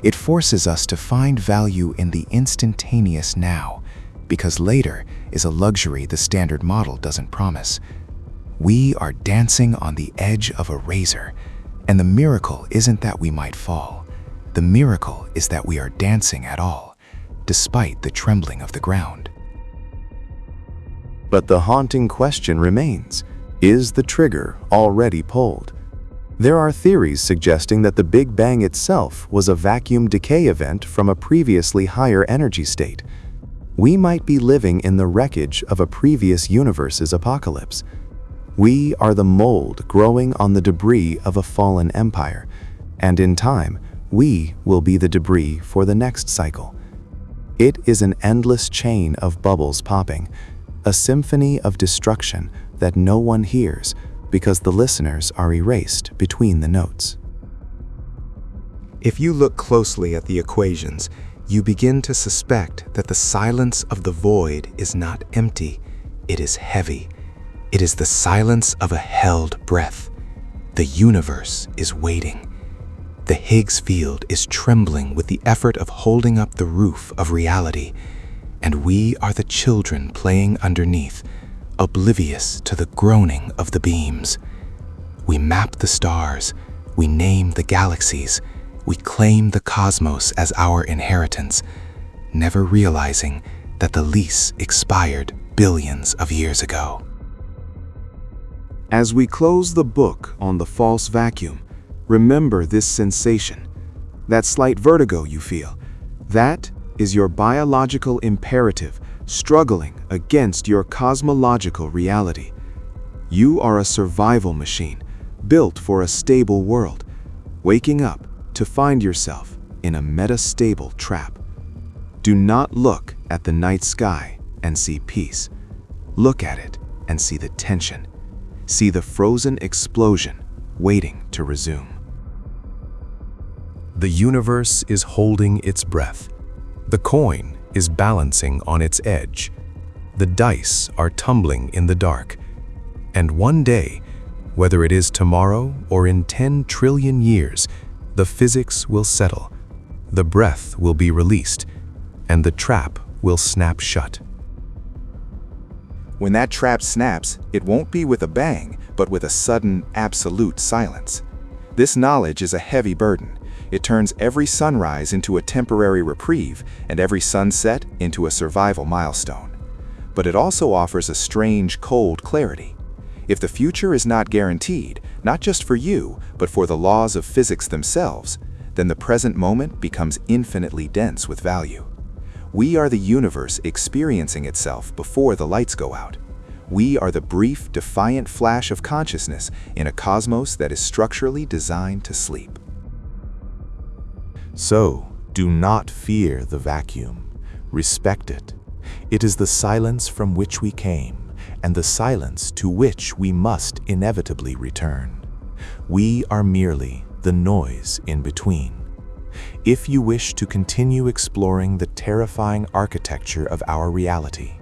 It forces us to find value in the instantaneous now, because later is a luxury the standard model doesn't promise. We are dancing on the edge of a razor, and the miracle isn't that we might fall. The miracle is that we are dancing at all, despite the trembling of the ground. But the haunting question remains, is the trigger already pulled? There are theories suggesting that the Big Bang itself was a vacuum decay event from a previously higher energy state. We might be living in the wreckage of a previous universe's apocalypse. We are the mold growing on the debris of a fallen empire, and in time, we will be the debris for the next cycle. It is an endless chain of bubbles popping, a symphony of destruction that no one hears because the listeners are erased between the notes. If you look closely at the equations, you begin to suspect that the silence of the void is not empty, it is heavy. It is the silence of a held breath. The universe is waiting. The Higgs Field is trembling with the effort of holding up the roof of reality, and we are the children playing underneath, oblivious to the groaning of the beams. We map the stars, we name the galaxies, we claim the cosmos as our inheritance, never realizing that the lease expired billions of years ago. As we close the book on the false vacuum, remember this sensation, that slight vertigo you feel. That is your biological imperative struggling against your cosmological reality. You are a survival machine, built for a stable world, waking up to find yourself in a metastable trap. Do not look at the night sky and see peace. Look at it and see the tension. See the frozen explosion waiting to resume. The universe is holding its breath. The coin is balancing on its edge. The dice are tumbling in the dark. And one day, whether it is tomorrow or in 10 trillion years, the physics will settle, the breath will be released, and the trap will snap shut. When that trap snaps, it won't be with a bang, but with a sudden, absolute silence. This knowledge is a heavy burden. It turns every sunrise into a temporary reprieve and every sunset into a survival milestone. But it also offers a strange, cold clarity. If the future is not guaranteed, not just for you, but for the laws of physics themselves, then the present moment becomes infinitely dense with value. We are the universe experiencing itself before the lights go out. We are the brief, defiant flash of consciousness in a cosmos that is structurally designed to sleep. So, do not fear the vacuum. Respect it. It is the silence from which we came, and the silence to which we must inevitably return. We are merely the noise in between. If you wish to continue exploring the terrifying architecture of our reality,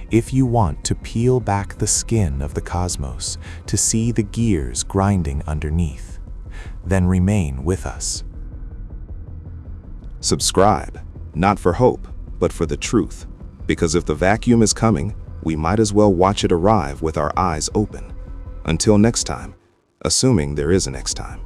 if you want to peel back the skin of the cosmos to see the gears grinding underneath, then remain with us. Subscribe, not for hope, but for the truth. Because if the vacuum is coming, we might as well watch it arrive with our eyes open. Until next time, assuming there is a next time.